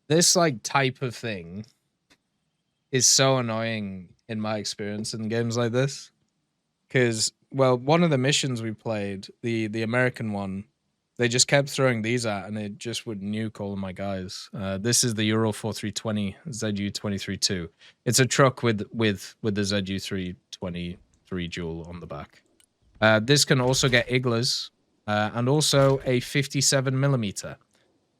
this like type of thing is so annoying in my experience in games like this. Because, well, one of the missions we played, the American one, they just kept throwing these at, and it just would nuke all of my guys. This is the Ural 4320 ZU-23-2. It's a truck with the ZU-323 dual on the back. This can also get Iglas, and also a 57 millimeter.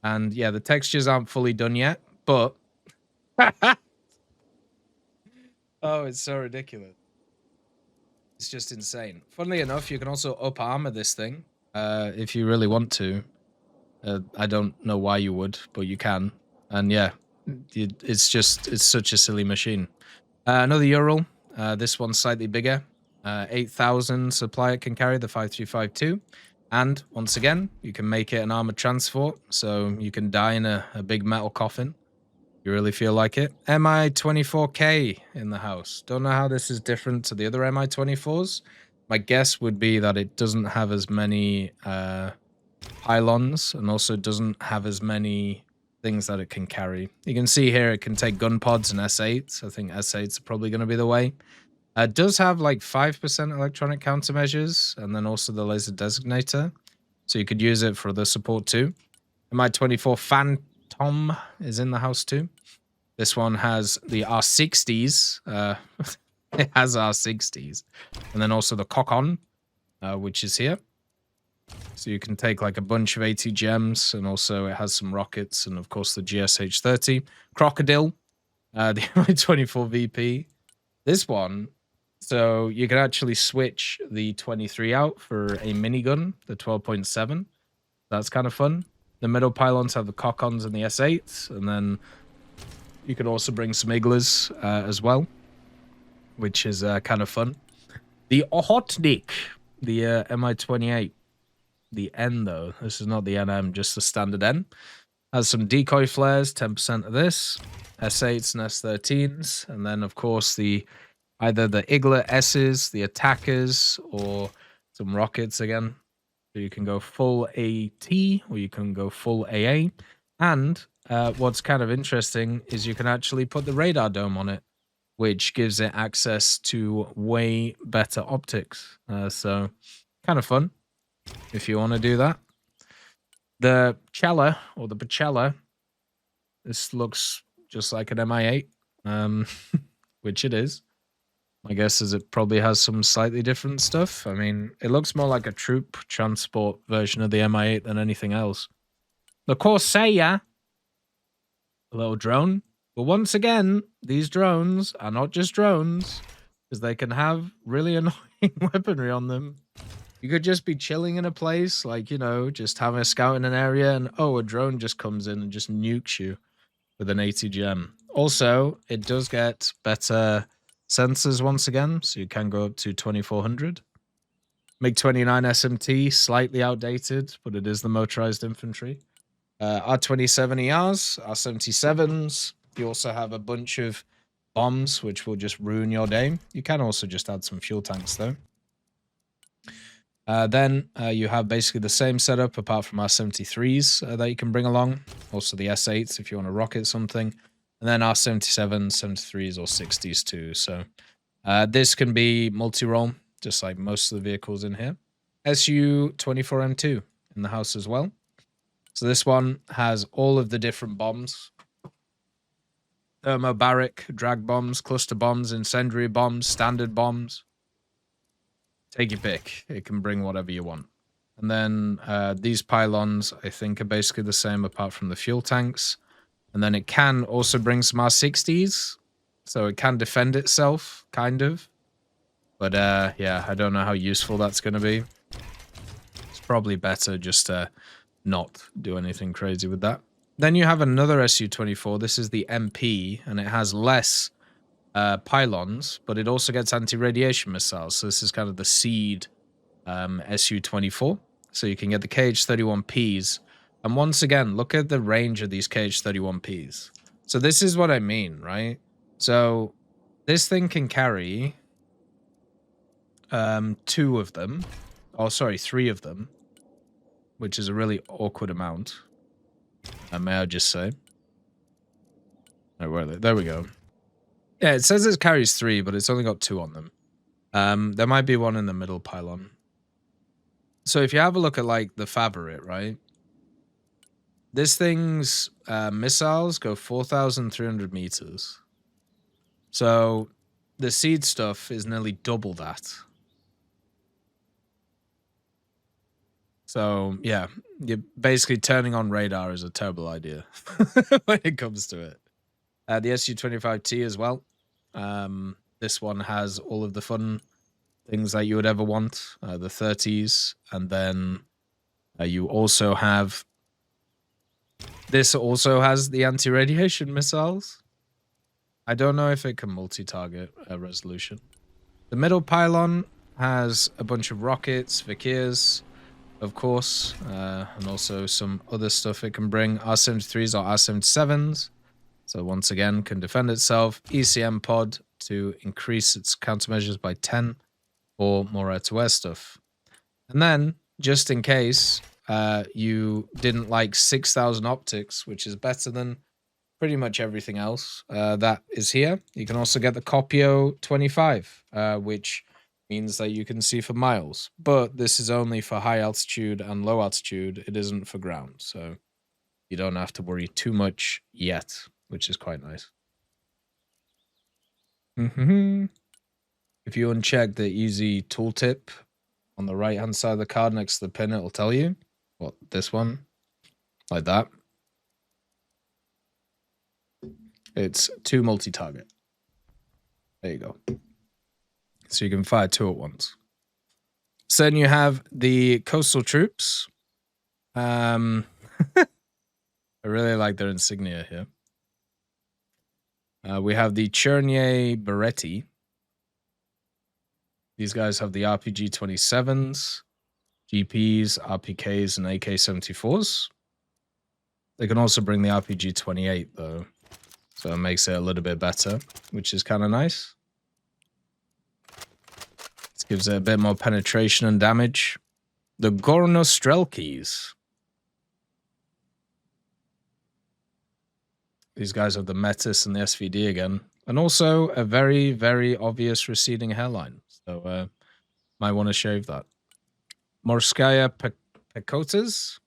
And yeah, the textures aren't fully done yet, but oh, it's so ridiculous. It's just insane. Funnily enough, you can also up armor this thing if you really want to. I don't know why you would, but you can. And yeah, it's such a silly machine. Another Ural. This one's slightly bigger. 8,000 supply it can carry, the 5352. And once again, you can make it an armored transport, so you can die in a big metal coffin. You really feel like it. Mi-24K in the house. Don't know how this is different to the other Mi-24s. My guess would be that it doesn't have as many pylons and also doesn't have as many things that it can carry. You can see here it can take gun pods and S8s. I think S8s are probably going to be the way. It does have like 5% electronic countermeasures and then also the laser designator. So you could use it for other support too. Mi-24 Phantom is in the house too. This one has the R60s. It has R60s. And then also the Kokon, which is here. So you can take like a bunch of 80 gems, and also it has some rockets, and of course the GSH-30. Crocodile, the Mi-24 VP. This one, so you can actually switch the 23 out for a minigun, the 12.7. That's kind of fun. The middle pylons have the Kokons and the S8s, and then you can also bring some Iglas as well, which is kind of fun. The Ohotnik, the Mi-28. The N, though. This is not the NM, just the standard N. Has some decoy flares, 10% of this. S8s and S13s. And then, of course, either the Igla S's, the attackers, or some rockets again. So you can go full AT, or you can go full AA. And what's kind of interesting is you can actually put the radar dome on it, which gives it access to way better optics. So kind of fun if you want to do that. The Cella, or the Pachella, this looks just like an Mi-8, which it is. My guess is it probably has some slightly different stuff. I mean, it looks more like a troop transport version of the Mi-8 than anything else. The Corsair, a little drone. But once again, these drones are not just drones, because they can have really annoying weaponry on them. You could just be chilling in a place, like, you know, just having a scout in an area, and oh, a drone just comes in and just nukes you. with an 80 gem. Also, it does get better sensors once again, so you can go up to 2400. MiG-29 SMT, slightly outdated, but it is the Motorized Infantry. R-27ERs, R-77s. You also have a bunch of bombs, which will just ruin your day. You can also just add some fuel tanks, though. Then you have basically the same setup, apart from R-73s that you can bring along. Also the S-8s if you want to rocket something. And then R-77s, 73s, or 60s too. So this can be multi-role, just like most of the vehicles in here. Su-24M2 in the house as well. So this one has all of the different bombs. Thermobaric, drag bombs, cluster bombs, incendiary bombs, standard bombs. Take your pick. It can bring whatever you want. And then these pylons, I think, are basically the same apart from the fuel tanks. And then it can also bring some R-60s. So it can defend itself, kind of. But yeah, I don't know how useful that's going to be. It's probably better just to not do anything crazy with that. Then you have another Su-24. This is the MP, and it has less pylons, but it also gets anti-radiation missiles. So this is kind of the seed Su-24. So you can get the KH-31Ps. And once again, look at the range of these KH-31Ps. So this is what I mean, right? So this thing can carry 2 of them. Oh, sorry, 3 of them. Which is a really awkward amount. May I just say. Oh, where are they? There we go. Yeah, it says it carries 3, but it's only got 2 on them. There might be one in the middle pylon. So if you have a look at, like, the Favorit, right? This thing's missiles go 4,300 meters. So the seed stuff is nearly double that. So, yeah, you're basically turning on radar is a terrible idea when it comes to it. The Su-25T as well. This one has all of the fun things that you would ever want. The 30s. And then you also have... This also has the anti-radiation missiles. I don't know if it can multi-target resolution. The middle pylon has a bunch of rockets, Vikirs, of course, and also some other stuff it can bring. R-73s or R-77s. So once again, can defend itself. ECM pod to increase its countermeasures by 10 or more air-to-air stuff. And then, just in case you didn't like 6,000 optics, which is better than pretty much everything else that is here, you can also get the Copio 25, which means that you can see for miles. But this is only for high altitude and low altitude. It isn't for ground, so you don't have to worry too much yet, which is quite nice. If you uncheck the easy tooltip on the right-hand side of the card next to the pin, it'll tell you. What, this one? Like that. It's 2 multi-target. There you go. So you can fire 2 at once. So then you have the coastal troops. I really like their insignia here. We have the Chernier Beretti. These guys have the RPG-27s, GPs, RPKs, and AK-74s. They can also bring the RPG-28, though. So it makes it a little bit better, which is kind of nice. This gives it a bit more penetration and damage. The Gornostrelkis. These guys have the Metis and the SVD again. And also a very, very obvious receding hairline. So might want to shave that. Morskaya Pekotas.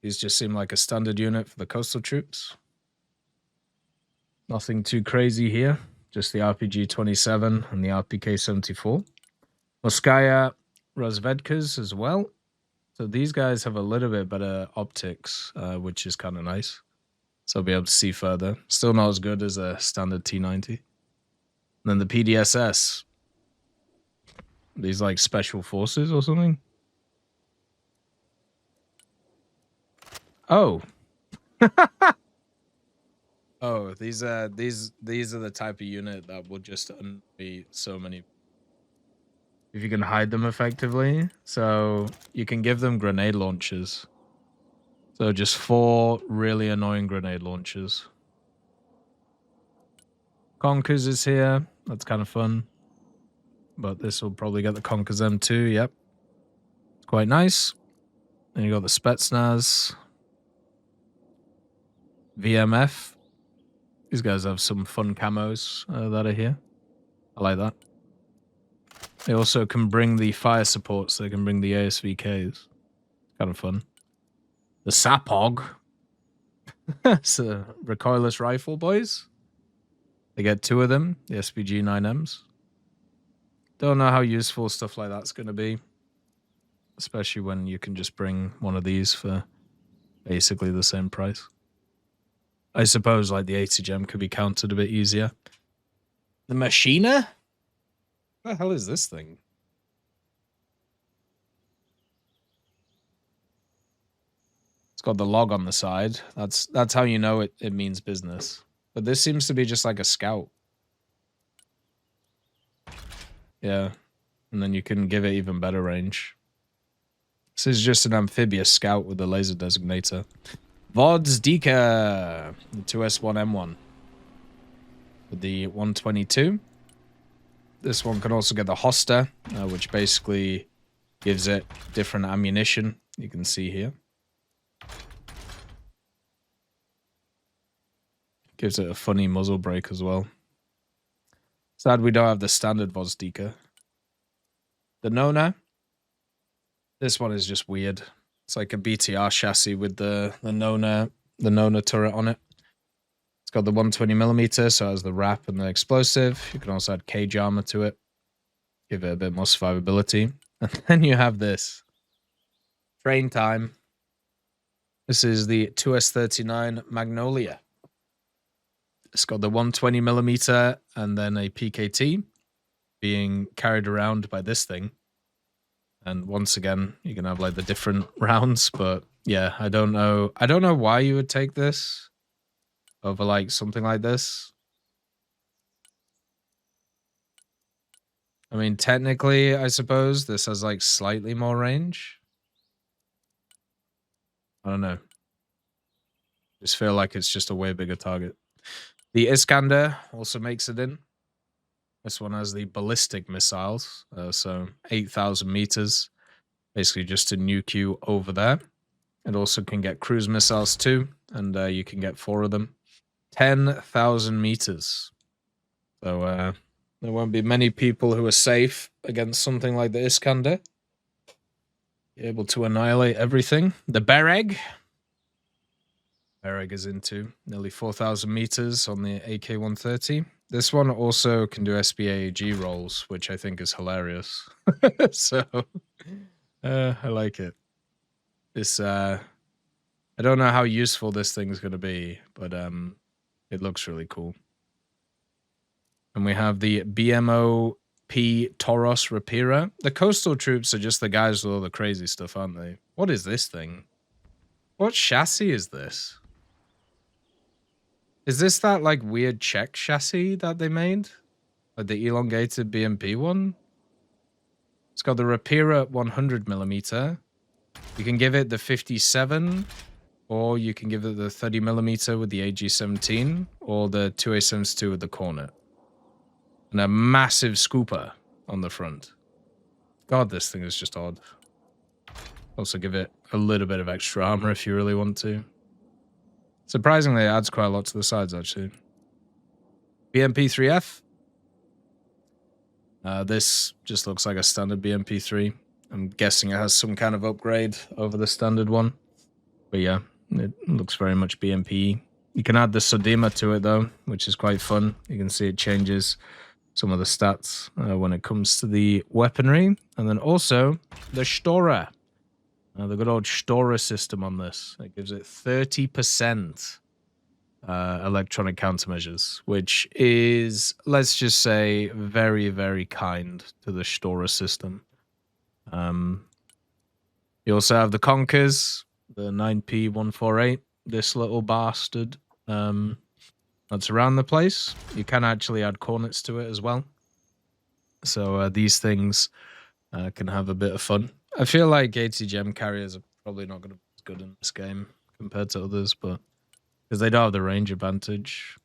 These just seem like a standard unit for the coastal troops. Nothing too crazy here. Just the RPG-27 and the RPK-74. Morskaya Rozvedkas as well. So these guys have a little bit better optics, which is kind of nice. So I'll be able to see further. Still not as good as a standard T90. And then the PDSS. These like special forces or something? Oh. Oh, these are the type of unit that will just annoy so many if you can hide them effectively. So you can give them grenade launchers. So just 4 really annoying grenade launchers. Conkers is here. That's kind of fun. But this will probably get the Conkers M2. Yep. It's quite nice. Then you got the Spetsnaz. VMF. These guys have some fun camos that are here. I like that. They also can bring the fire supports. They can bring the ASVKs. Kind of fun. The Sapog. It's a recoilless rifle, boys. They get 2 of them. The SPG 9Ms. Don't know how useful stuff like that's going to be. Especially when you can just bring one of these for basically the same price. I suppose like the 80 gem could be counted a bit easier. The Machina? What the hell is this thing? It's got the log on the side. That's how you know it means business. But this seems to be just like a scout. Yeah. And then you can give it even better range. This is just an amphibious scout with a laser designator. VODs Dika, the 2S1M1 with the 122. This one can also get the Hoster, which basically gives it different ammunition. You can see here. Gives it a funny muzzle brake as well. Sad we don't have the standard Vozdika. The Nona. This one is just weird. It's like a BTR chassis with the Nona turret on it. It's got the 120mm, so it has the wrap and the explosive. You can also add cage armor to it. Give it a bit more survivability. And then you have this. Train time. This is the 2S39 Magnolia. It's got the 120mm and then a PKT being carried around by this thing. And once again, you can have like the different rounds, but yeah, I don't know why you would take this over like something like this. I mean, technically, I suppose this has like slightly more range. I don't know. Just feel like it's just a way bigger target. The Iskander also makes it in. This one has the ballistic missiles, so 8,000 meters. Basically just to nuke you over there. It also can get cruise missiles too, and you can get 4 of them. 10,000 meters. So there won't be many people who are safe against something like the Iskander. Be able to annihilate everything. The Bereg. Bereg is into nearly 4,000 meters on the AK-130. This one also can do SBAG rolls, which I think is hilarious. So I like it. This I don't know how useful this thing's going to be, but it looks really cool. And we have the BMOP Toros Rapira. The coastal troops are just the guys with all the crazy stuff, aren't they? What is this thing? What chassis is this? Is this that like weird Czech chassis that they made? Like the elongated BMP one? It's got the Rapira 100mm. You can give it the 57, or you can give it the 30mm with the AG-17, or the 2A-72 with the Cornet. And a massive scooper on the front. God, this thing is just odd. Also give it a little bit of extra armor if you really want to. Surprisingly, it adds quite a lot to the sides, actually. BMP-3F. This just looks like a standard BMP-3. I'm guessing it has some kind of upgrade over the standard one. But yeah, it looks very much BMP. You can add the Sodima to it, though, which is quite fun. You can see it changes some of the stats when it comes to the weaponry. And then also the Stora. The good old Stora system on this. It gives it 30% electronic countermeasures, which is, let's just say, very, very kind to the Stora system. You also have the Conkers, the 9P148, this little bastard. that's around the place. You can actually add cornets to it as well. So these things can have a bit of fun. I feel like ATGM carriers are probably not going to be as good in this game compared to others, but because they don't have the range advantage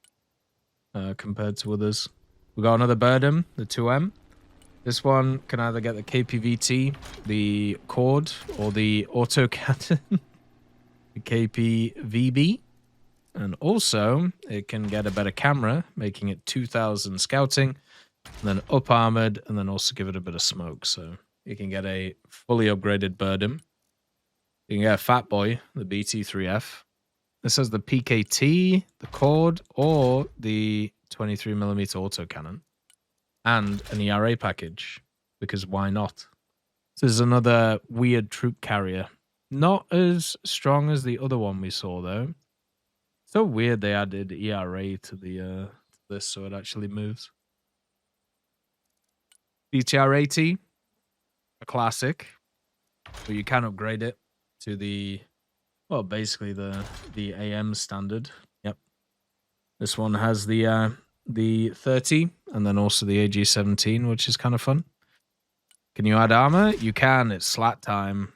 compared to others. We got another Birdem, the 2M. This one can either get the KPVT, the Cord, or the autocannon, the KPVB. And also, it can get a better camera, making it 2000 scouting, and then up armored, and then also give it a bit of smoke. So you can get a fully upgraded Birdem. You can get a Fat Boy, the BT3F. This has the PKT, the Cord, or the 23mm autocannon, and an ERA package, because why not? This is another weird troop carrier. Not as strong as the other one we saw, though. So weird they added ERA to the this so it actually moves. BTR-80, a classic, but you can upgrade it to the, well, basically the AM standard. Yep. This one has the 30 and then also the AG-17, which is kind of fun. Can you add armor? You can. It's slat time.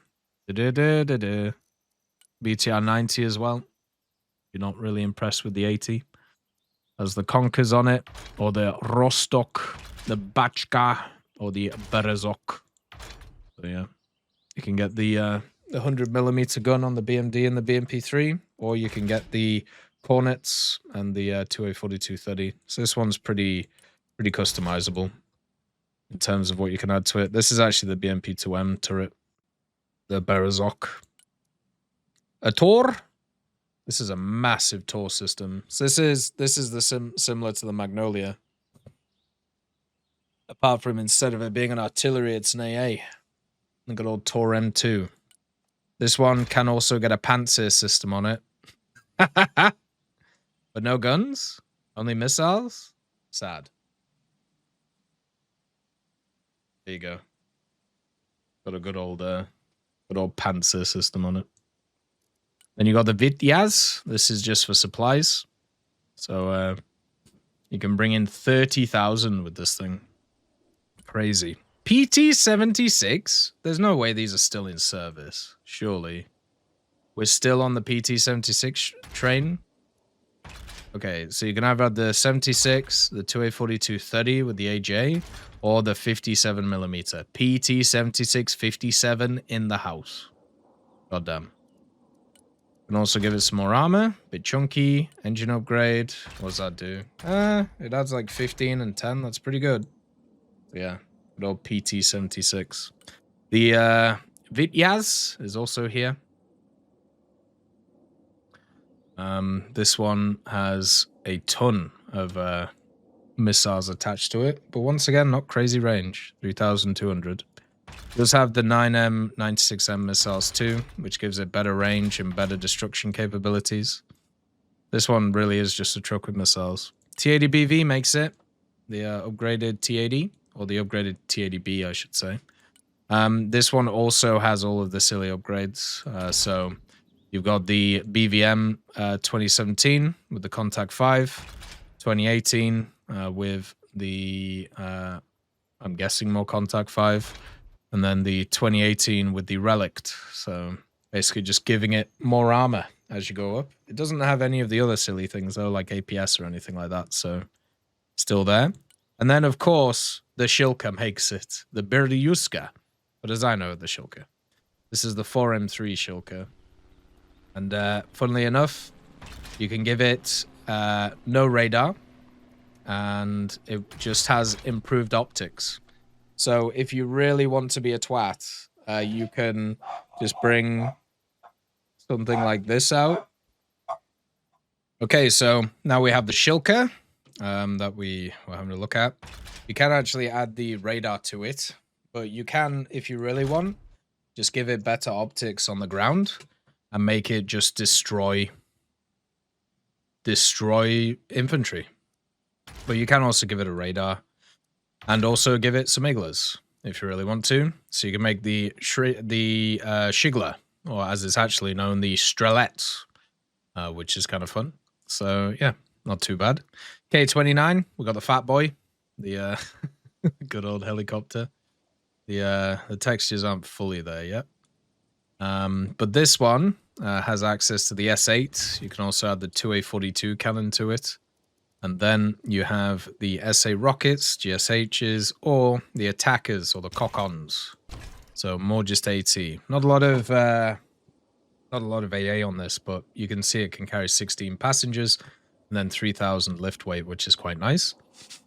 BTR-90 as well. You're not really impressed with the 80. Has the Conkers on it, or the Rostock, the Bachka, or the Berezok. So yeah, you can get the 100mm gun on the BMD and the BMP3, or you can get the Cornets and the 2A4230. So this one's pretty customizable in terms of what you can add to it. This is actually the BMP2M turret, the Berezok. A Tor. This is a massive Tor system. So this is the similar to the Magnolia. Apart from instead of it being an artillery, it's an AA. The good old Tor M2. This one can also get a Panzer system on it. But no guns? Only missiles? Sad. There you go. Got a good old Panzer system on it. Then you got the Vityaz. This is just for supplies. So you can bring in 30,000 with this thing. Crazy. PT-76? There's no way these are still in service. Surely. We're still on the PT-76 train. Okay, so you can either have the 76, the 2A4230 with the AJ, or the 57mm. PT-76 57 in the house. Goddamn. Can also give it some more armor. Bit chunky. Engine upgrade. What does that do? It adds like 15 and 10. That's pretty good. So yeah. Good old PT-76. The Vityaz is also here. This one has a ton of missiles attached to it. But once again, not crazy range. 3,200. It does have the 9M, 96M missiles too, which gives it better range and better destruction capabilities. This one really is just a truck with missiles. T-80BV makes it. The upgraded T-80, or the upgraded T-80B, I should say. This one also has all of the silly upgrades. So you've got the BVM 2017 with the Contact 5, 2018 with the, I'm guessing more Contact 5, and then the 2018 with the Relict. So basically just giving it more armor as you go up. It doesn't have any of the other silly things though, like APS or anything like that. So still there. And then of course the Shilka makes it, the Berdiuska. But as I know, the Shilka. This is the 4M3 Shilka. And funnily enough, you can give it no radar, and it just has improved optics. So if you really want to be a twat, you can just bring something like this out. Okay, so now we have the Shilka that we were having a look at. You can actually add the radar to it, but you can, if you really want, just give it better optics on the ground and make it just destroy infantry. But you can also give it a radar and also give it some Iglas if you really want to. So you can make the Shigla, or as it's actually known, the Strelet, which is kind of fun. So yeah, not too bad. K-29, we got the fat boy, the good old helicopter. The textures aren't fully there yet. But this one has access to the S8. You can also add the 2A42 cannon to it. And then you have the SA rockets, GSHs, or the attackers, or the cock-ons. So more just AT. Not a lot of AA on this, but you can see it can carry 16 passengers and then 3,000 lift weight, which is quite nice,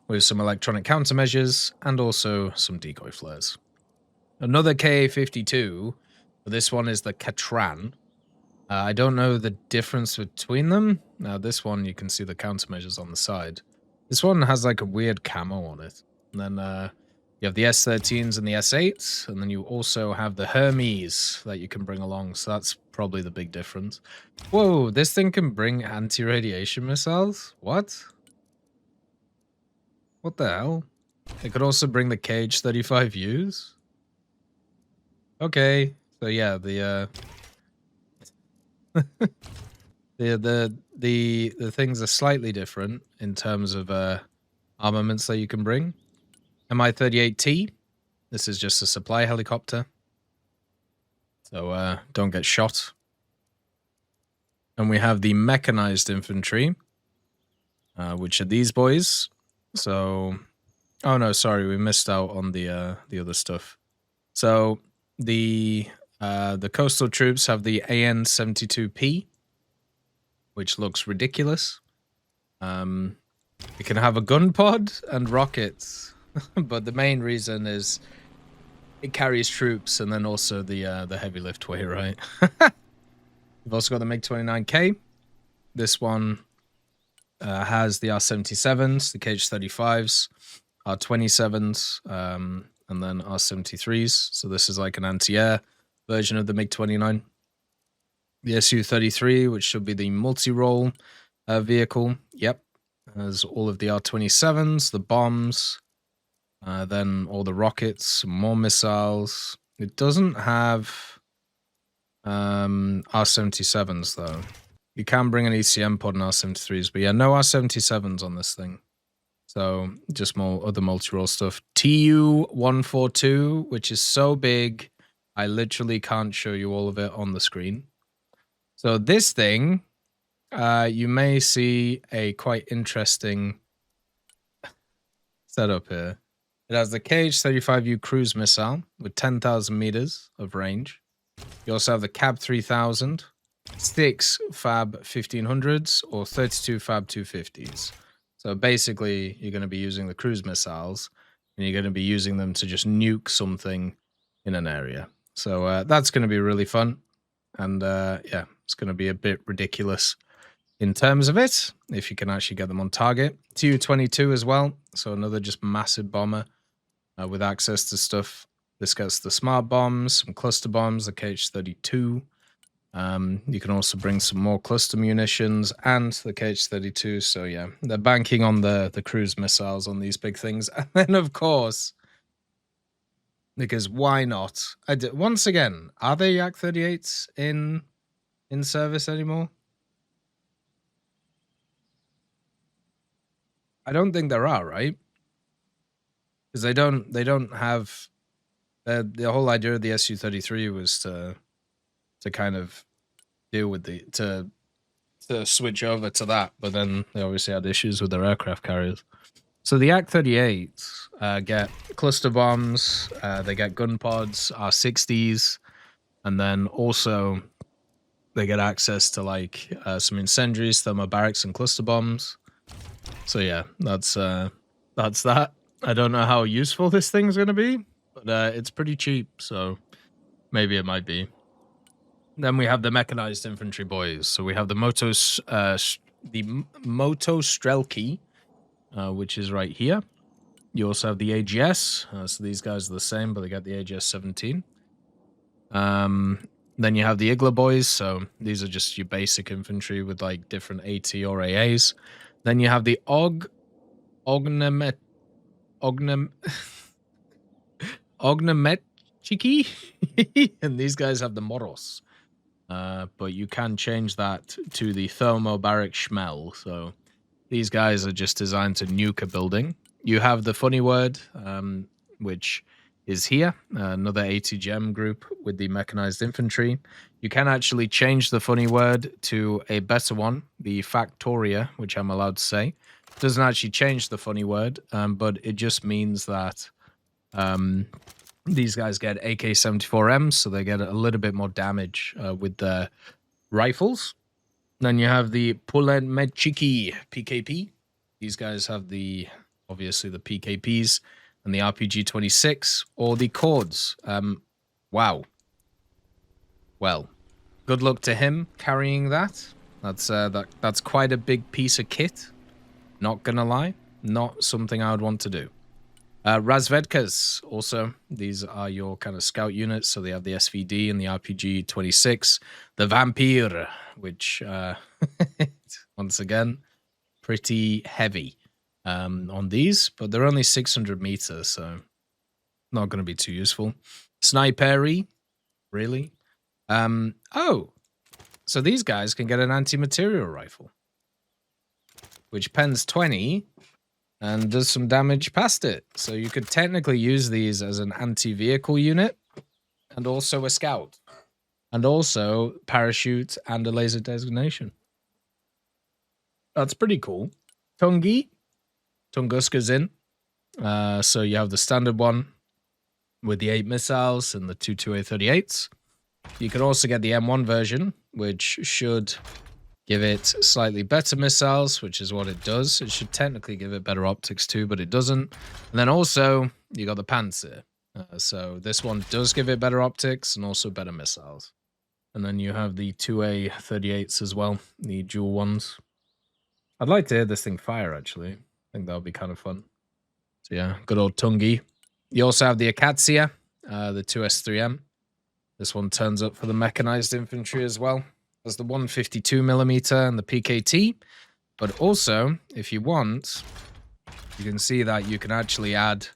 with some electronic countermeasures and also some decoy flares. Another KA-52, but this one is the Katran. I don't know the difference between them. Now, this one, you can see the countermeasures on the side. This one has like a weird camo on it. And then you have the S13s and the S8s, and then you also have the Hermes that you can bring along. So that's probably the big difference. Whoa, this thing can bring anti-radiation missiles? What? What the hell? It could also bring the KH-35Us? Okay, so yeah, the the things are slightly different in terms of armaments that you can bring. Mi-38T, this is just a supply helicopter, so don't get shot. And we have the Mechanized Infantry, which are these boys. So, oh no, sorry, we missed out on the other stuff. So the coastal troops have the AN-72P, which looks ridiculous. It can have a gun pod and rockets, but the main reason is it carries troops and then also the heavy lift weight, right? We've also got the MiG-29K. This one has the R-77s, the KH-35s, R-27s, and then R-73s. So this is like an anti-air version of the MiG-29. The Su-33, which should be the multi-role vehicle. Yep. Has all of the R-27s, the bombs, then all the rockets, more missiles. It doesn't have R-77s, though. You can bring an ECM pod and R-73s, but yeah, no R-77s on this thing. So just more other multi-role stuff. Tu-142, which is so big, I literally can't show you all of it on the screen. So this thing, you may see a quite interesting setup here. It has the KH-35U cruise missile with 10,000 meters of range. You also have the CAB 3000, 6 FAB 1500s, or 32 FAB 250s. So basically, you're going to be using the cruise missiles, and you're going to be using them to just nuke something in an area. So that's going to be really fun. And yeah, it's going to be a bit ridiculous in terms of it, if you can actually get them on target. Tu-22 as well, so another just massive bomber with access to stuff. This gets the smart bombs, some cluster bombs, the KH-32. You can also bring some more cluster munitions and the KH-32. So yeah, they're banking on the cruise missiles on these big things. And then, of course, because why not? Once again, are there Yak-38s in service anymore? I don't think there are, right? Because they don't have the whole idea of the Su-33 was to kind of deal with to switch over to that, but then they obviously had issues with their aircraft carriers. So the Yak-38s get cluster bombs, they get gun pods, R-60s, and then also they get access to like some incendiaries, thermobarics, and cluster bombs. So yeah, that's that. I don't know how useful this thing's going to be, but it's pretty cheap, so maybe it might be. Then we have the Mechanized Infantry boys. So we have the Moto Strelki, which is right here. You also have the AGS. So these guys are the same, but they got the AGS-17. Then you have the Igla boys. So these are just your basic infantry with like different AT or AAs. Then you have the Ognametchiki, and these guys have the Moros. But you can change that to the thermobaric Schmel. So These guys are just designed to nuke a building. You have the funny word, which is here, another ATGM group with the Mechanized Infantry. You can actually change the funny word to a better one, the Factoria, which I'm allowed to say. It doesn't actually change the funny word, but it just means that these guys get AK-74Ms, so they get a little bit more damage with their rifles. Then you have the Pulemechiki PKP. These guys have obviously the PKPs and the RPG-26 or the Cords. Wow. Well, good luck to him carrying that. That's quite a big piece of kit. Not gonna lie, not something I would want to do. Razvedkas also, these are your kind of scout units, so they have the SVD and the RPG-26. The Vampire, which, once again, pretty heavy on these, but they're only 600 meters, so not going to be too useful. Snipery, really? Oh, so these guys can get an anti-material rifle, which pens 20 and does some damage past it. So you could technically use these as an anti-vehicle unit and also a scout and also parachute and a laser designation. That's pretty cool. Tunguska's in. So you have the standard one with the 8 missiles and the 2 2A38s. You can also get the M1 version, which should give it slightly better missiles, which is what it does. It should technically give it better optics too, but it doesn't. And then also, you got the Panzer. So this one does give it better optics and also better missiles. And then you have the 2A38s as well, the dual ones. I'd like to hear this thing fire, actually. I think that would be kind of fun. So yeah, good old Tungi. You also have the Akatsiya, the 2S3M. This one turns up for the Mechanized Infantry as well. There's the 152mm and the PKT. But also, if you want, you can see that you can actually add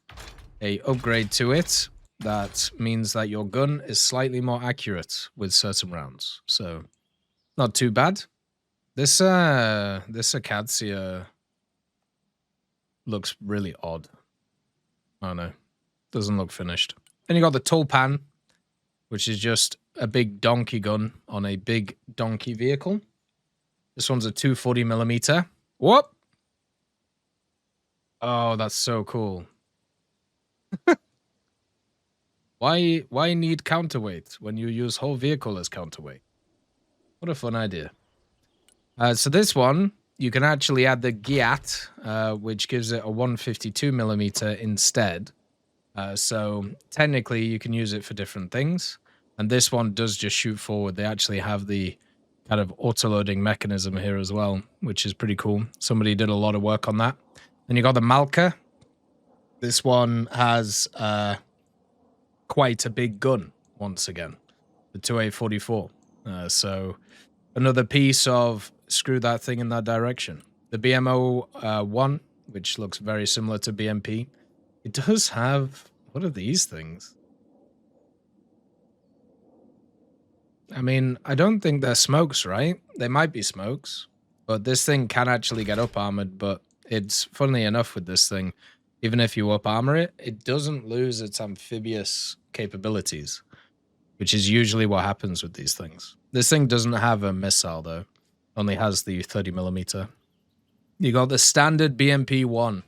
a upgrade to it. That means that your gun is slightly more accurate with certain rounds. So, not too bad. This Akatsiya looks really odd. I don't know. Doesn't look finished. Then you got the Tulpan, which is just a big donkey gun on a big donkey vehicle. This one's a 240mm. Whoop! Oh, that's so cool. Why need counterweight when you use whole vehicle as counterweight? What a fun idea. So this one, you can actually add the Giat, which gives it a 152mm instead. So technically, you can use it for different things. And this one does just shoot forward. They actually have the kind of auto-loading mechanism here as well, which is pretty cool. Somebody did a lot of work on that. Then you got the Malka. This one has quite a big gun, once again. The 2A44. So another piece of screw that thing in that direction. The BMO 1, which looks very similar to BMP. It does have... What are these things? I mean, I don't think they're smokes, right? They might be smokes. But this thing can actually get up armored, but it's, funnily enough with this thing, even if you up armor it, it doesn't lose its amphibious capabilities, which is usually what happens with these things. This thing doesn't have a missile, though. Only has the 30mm. You got the standard BMP-1.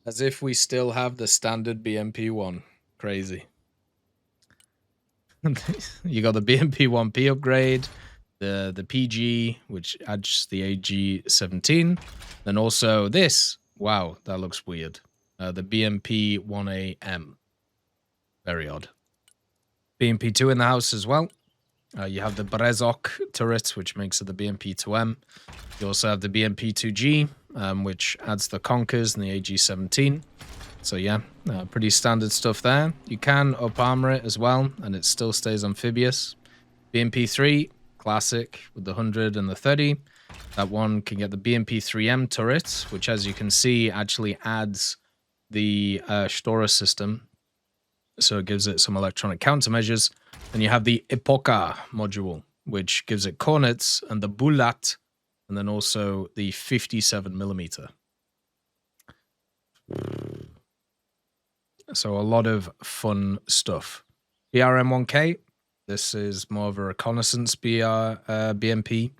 As if we still have the standard BMP-1. Crazy. You got the BMP-1P upgrade, the PG, which adds the AG-17. Then also this. Wow, that looks weird. The BMP-1AM. Very odd. BMP-2 in the house as well. You have the Brezok turret, which makes it the BMP-2M. You also have the BMP-2G, which adds the Conkers and the AG-17. So yeah, pretty standard stuff there. You can up armor it as well, and it still stays amphibious. BMP-3, classic, with the 100 and the 30. That one can get the BMP-3M turret, which as you can see actually adds the Stora system. So it gives it some electronic countermeasures. Then you have the Epoca module, which gives it cornets, and the Bulat and then also the 57mm. So a lot of fun stuff. BRM1K, this is more of a reconnaissance BMP.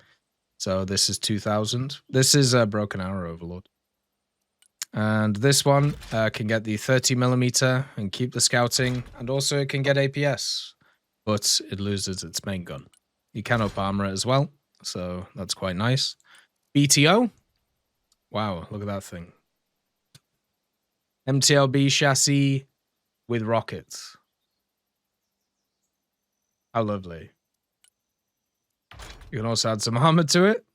So this is 2000. This is a Broken Arrow Overlord. And this one can get the 30mm and keep the scouting, and also it can get APS, but it loses its main gun. You can up armor it as well, so that's quite nice. BTO, wow, look at that thing. MTLB chassis with rockets. How lovely. You can also add some armor to it.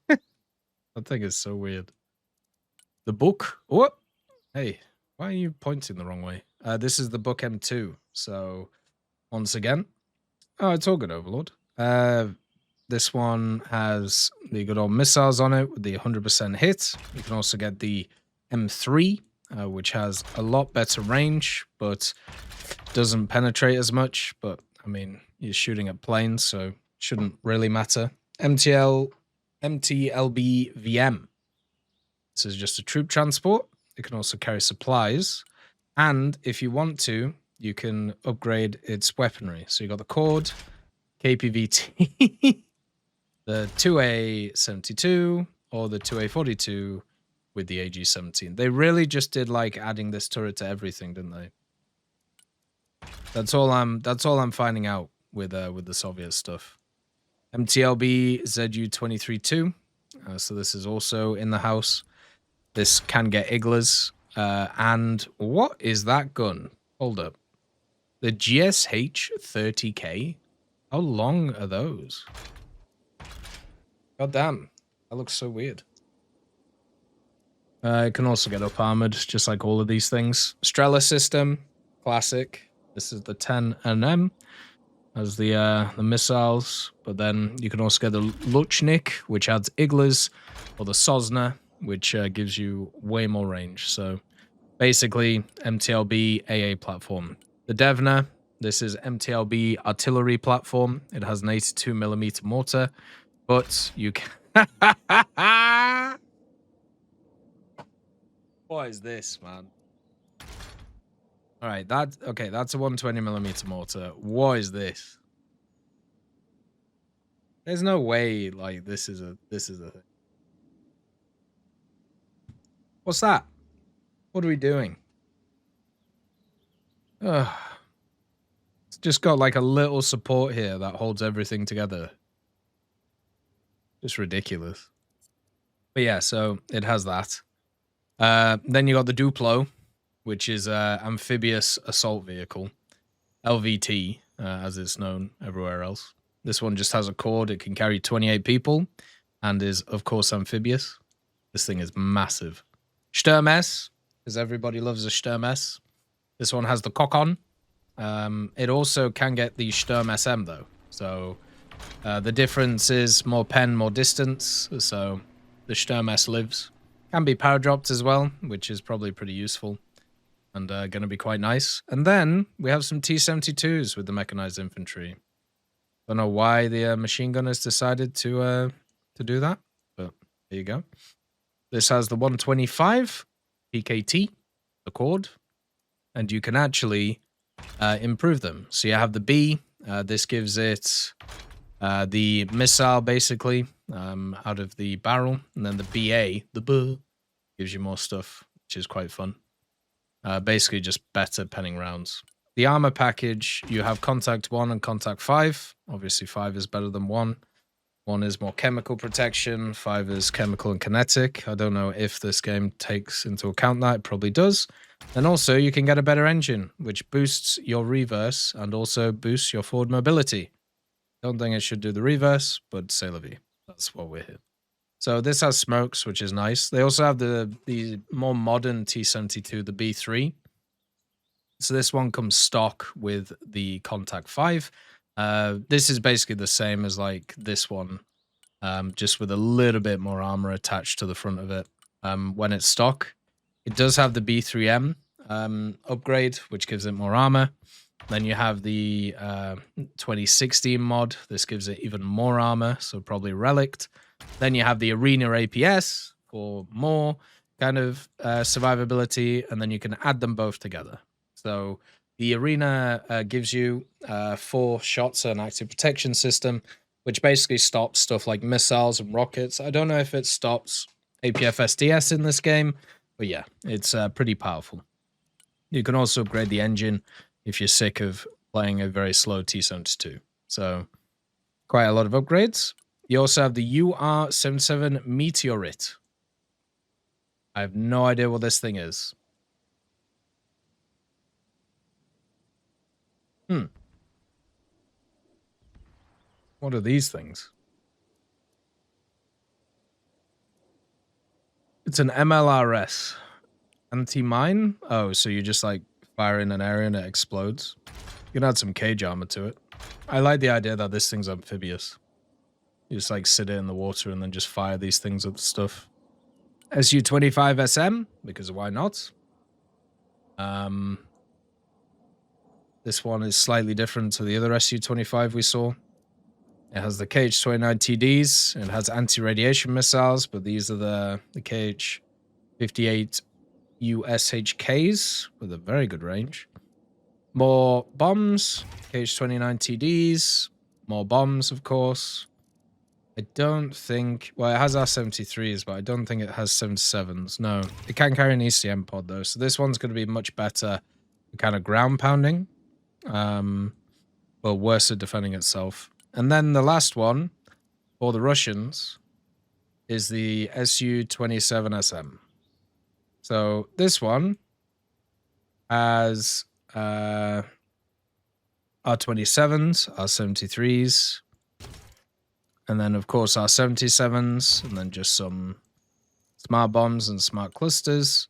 That thing is so weird. The book. What? Hey, why are you pointing the wrong way? This is the book M2. So, once again, oh, it's all good, Overlord. This one has the good old missiles on it with the 100% hit. You can also get the M3, which has a lot better range, but doesn't penetrate as much. But, I mean, you're shooting at planes, so it shouldn't really matter. MTLB VM. This is just a troop transport. It can also carry supplies. And if you want to, you can upgrade its weaponry. So you got the Cord, KPVT, the 2A72, or the 2A42 with the AG17. They really just did like adding this turret to everything, didn't they? That's all I'm finding out with the Soviet stuff. MTLB ZU-23-2. So this is also in the house. This can get Iglas. And what is that gun? Hold up. The GSH-30K? How long are those? God damn. That looks so weird. It can also get up armored, just like all of these things. Strela system. Classic. This is the 10NM. As the missiles. But then you can also get the Luchnik, which adds Iglas. Or the Sosna, which gives you way more range. So basically, MTLB AA platform. The Devna, this is MTLB artillery platform. It has an 82mm mortar, but you can... What is this, man? All right, that's a 120mm mortar. What is this? There's no way, like, this is a thing. What's that? What are we doing? It's just got like a little support here that holds everything together. Just ridiculous. But yeah, so it has that. Then you got the Duplo, which is an amphibious assault vehicle. LVT, as it's known everywhere else. This one just has a Cord. It can carry 28 people and is, of course, amphibious. This thing is massive. Sturm S, because everybody loves a Sturm S. This one has the Kokon. It also can get the Sturm SM, though. So the difference is more pen, more distance. So the Sturm S lives. Can be power dropped as well, which is probably pretty useful and going to be quite nice. And then we have some T-72s with the Mechanized Infantry. Don't know why the machine gunners decided to do that, but there you go. This has the 125 PKT, the Cord, and you can actually improve them. So you have the B. This gives it the missile, basically, out of the barrel. And then the BA, the B, gives you more stuff, which is quite fun. Basically just better penning rounds. The armor package, you have Contact 1 and Contact 5. Obviously, 5 is better than 1. 1 is more chemical protection. 5 is chemical and kinetic. I don't know if this game takes into account that. It probably does. And also, you can get a better engine, which boosts your reverse and also boosts your forward mobility. Don't think it should do the reverse, but c'est la vie. That's what we're here. So this has smokes, which is nice. They also have the more modern T-72, the B3. So this one comes stock with the Contact 5. This is basically the same as like this one, just with a little bit more armor attached to the front of it when it's stock. It does have the B3M upgrade, which gives it more armor. Then you have the 2016 mod. This gives it even more armor, so probably relict. Then you have the Arena APS for more kind of survivability, and then you can add them both together. So the Arena gives you 4 shots and active protection system, which basically stops stuff like missiles and rockets. I don't know if it stops APF-SDS in this game, but yeah, it's pretty powerful. You can also upgrade the engine if you're sick of playing a very slow T-72. So quite a lot of upgrades. You also have the UR-77 Meteorite. I have no idea what this thing is. What are these things? It's an MLRS. Anti-mine? Oh, so you just like fire in an area and it explodes. You can add some cage armor to it. I like the idea that this thing's amphibious. You just like sit it in the water and then just fire these things at stuff. Su-25 SM, because why not? This one is slightly different to the other Su-25 we saw. It has the KH-29 TDs. It has anti-radiation missiles, but these are the KH-58 USHKs with a very good range. More bombs, KH-29 TDs, more bombs, of course. I don't think... Well, it has R-73s, but I don't think it has 77s. No, it can carry an ECM pod, though. So this one's going to be much better for kind of ground pounding. Well, worse at defending itself. And then the last one, for the Russians, is the Su-27SM. So this one has R-27s, R-73s, and then, of course, R-77s, and then just some smart bombs and smart clusters.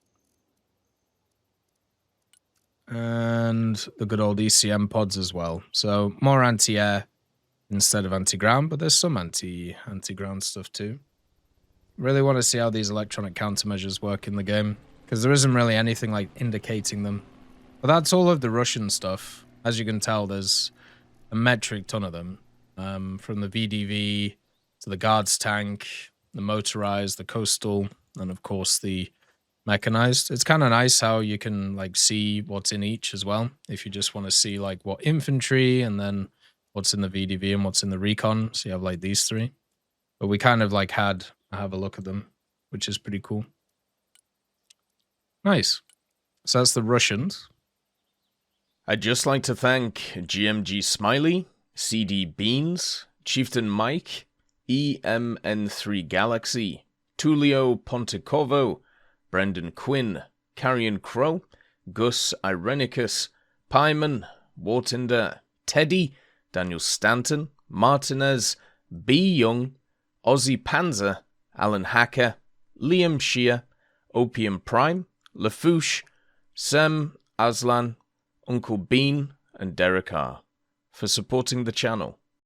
And the good old ECM pods as well. So more anti-air instead of anti-ground, but there's some anti-ground stuff too. Really want to see how these electronic countermeasures work in the game, because there isn't really anything like indicating them. But that's all of the Russian stuff. As you can tell, there's a metric ton of them. From the VDV to the Guards tank, the Motorized, the Coastal, and of course the Mechanized. It's kind of nice how you can like see what's in each as well. If you just want to see like what infantry and then what's in the VDV and what's in the recon. So you have like these 3. But we kind of like have a look at them, which is pretty cool. Nice. So that's the Russians. I'd just like to thank GMG Smiley, CD Beans, Chieftain Mike, EMN3 Galaxy, Tulio Pontecovo, Brendan Quinn, Carrion Crow, Gus Irenicus, Pyman, Wartinder, Teddy, Daniel Stanton, Martinez, B. Young, Ozzy Panzer, Alan Hacker, Liam Shear, Opium Prime, Lafouche, Sem, Aslan, Uncle Bean, and Derek R. for supporting the channel.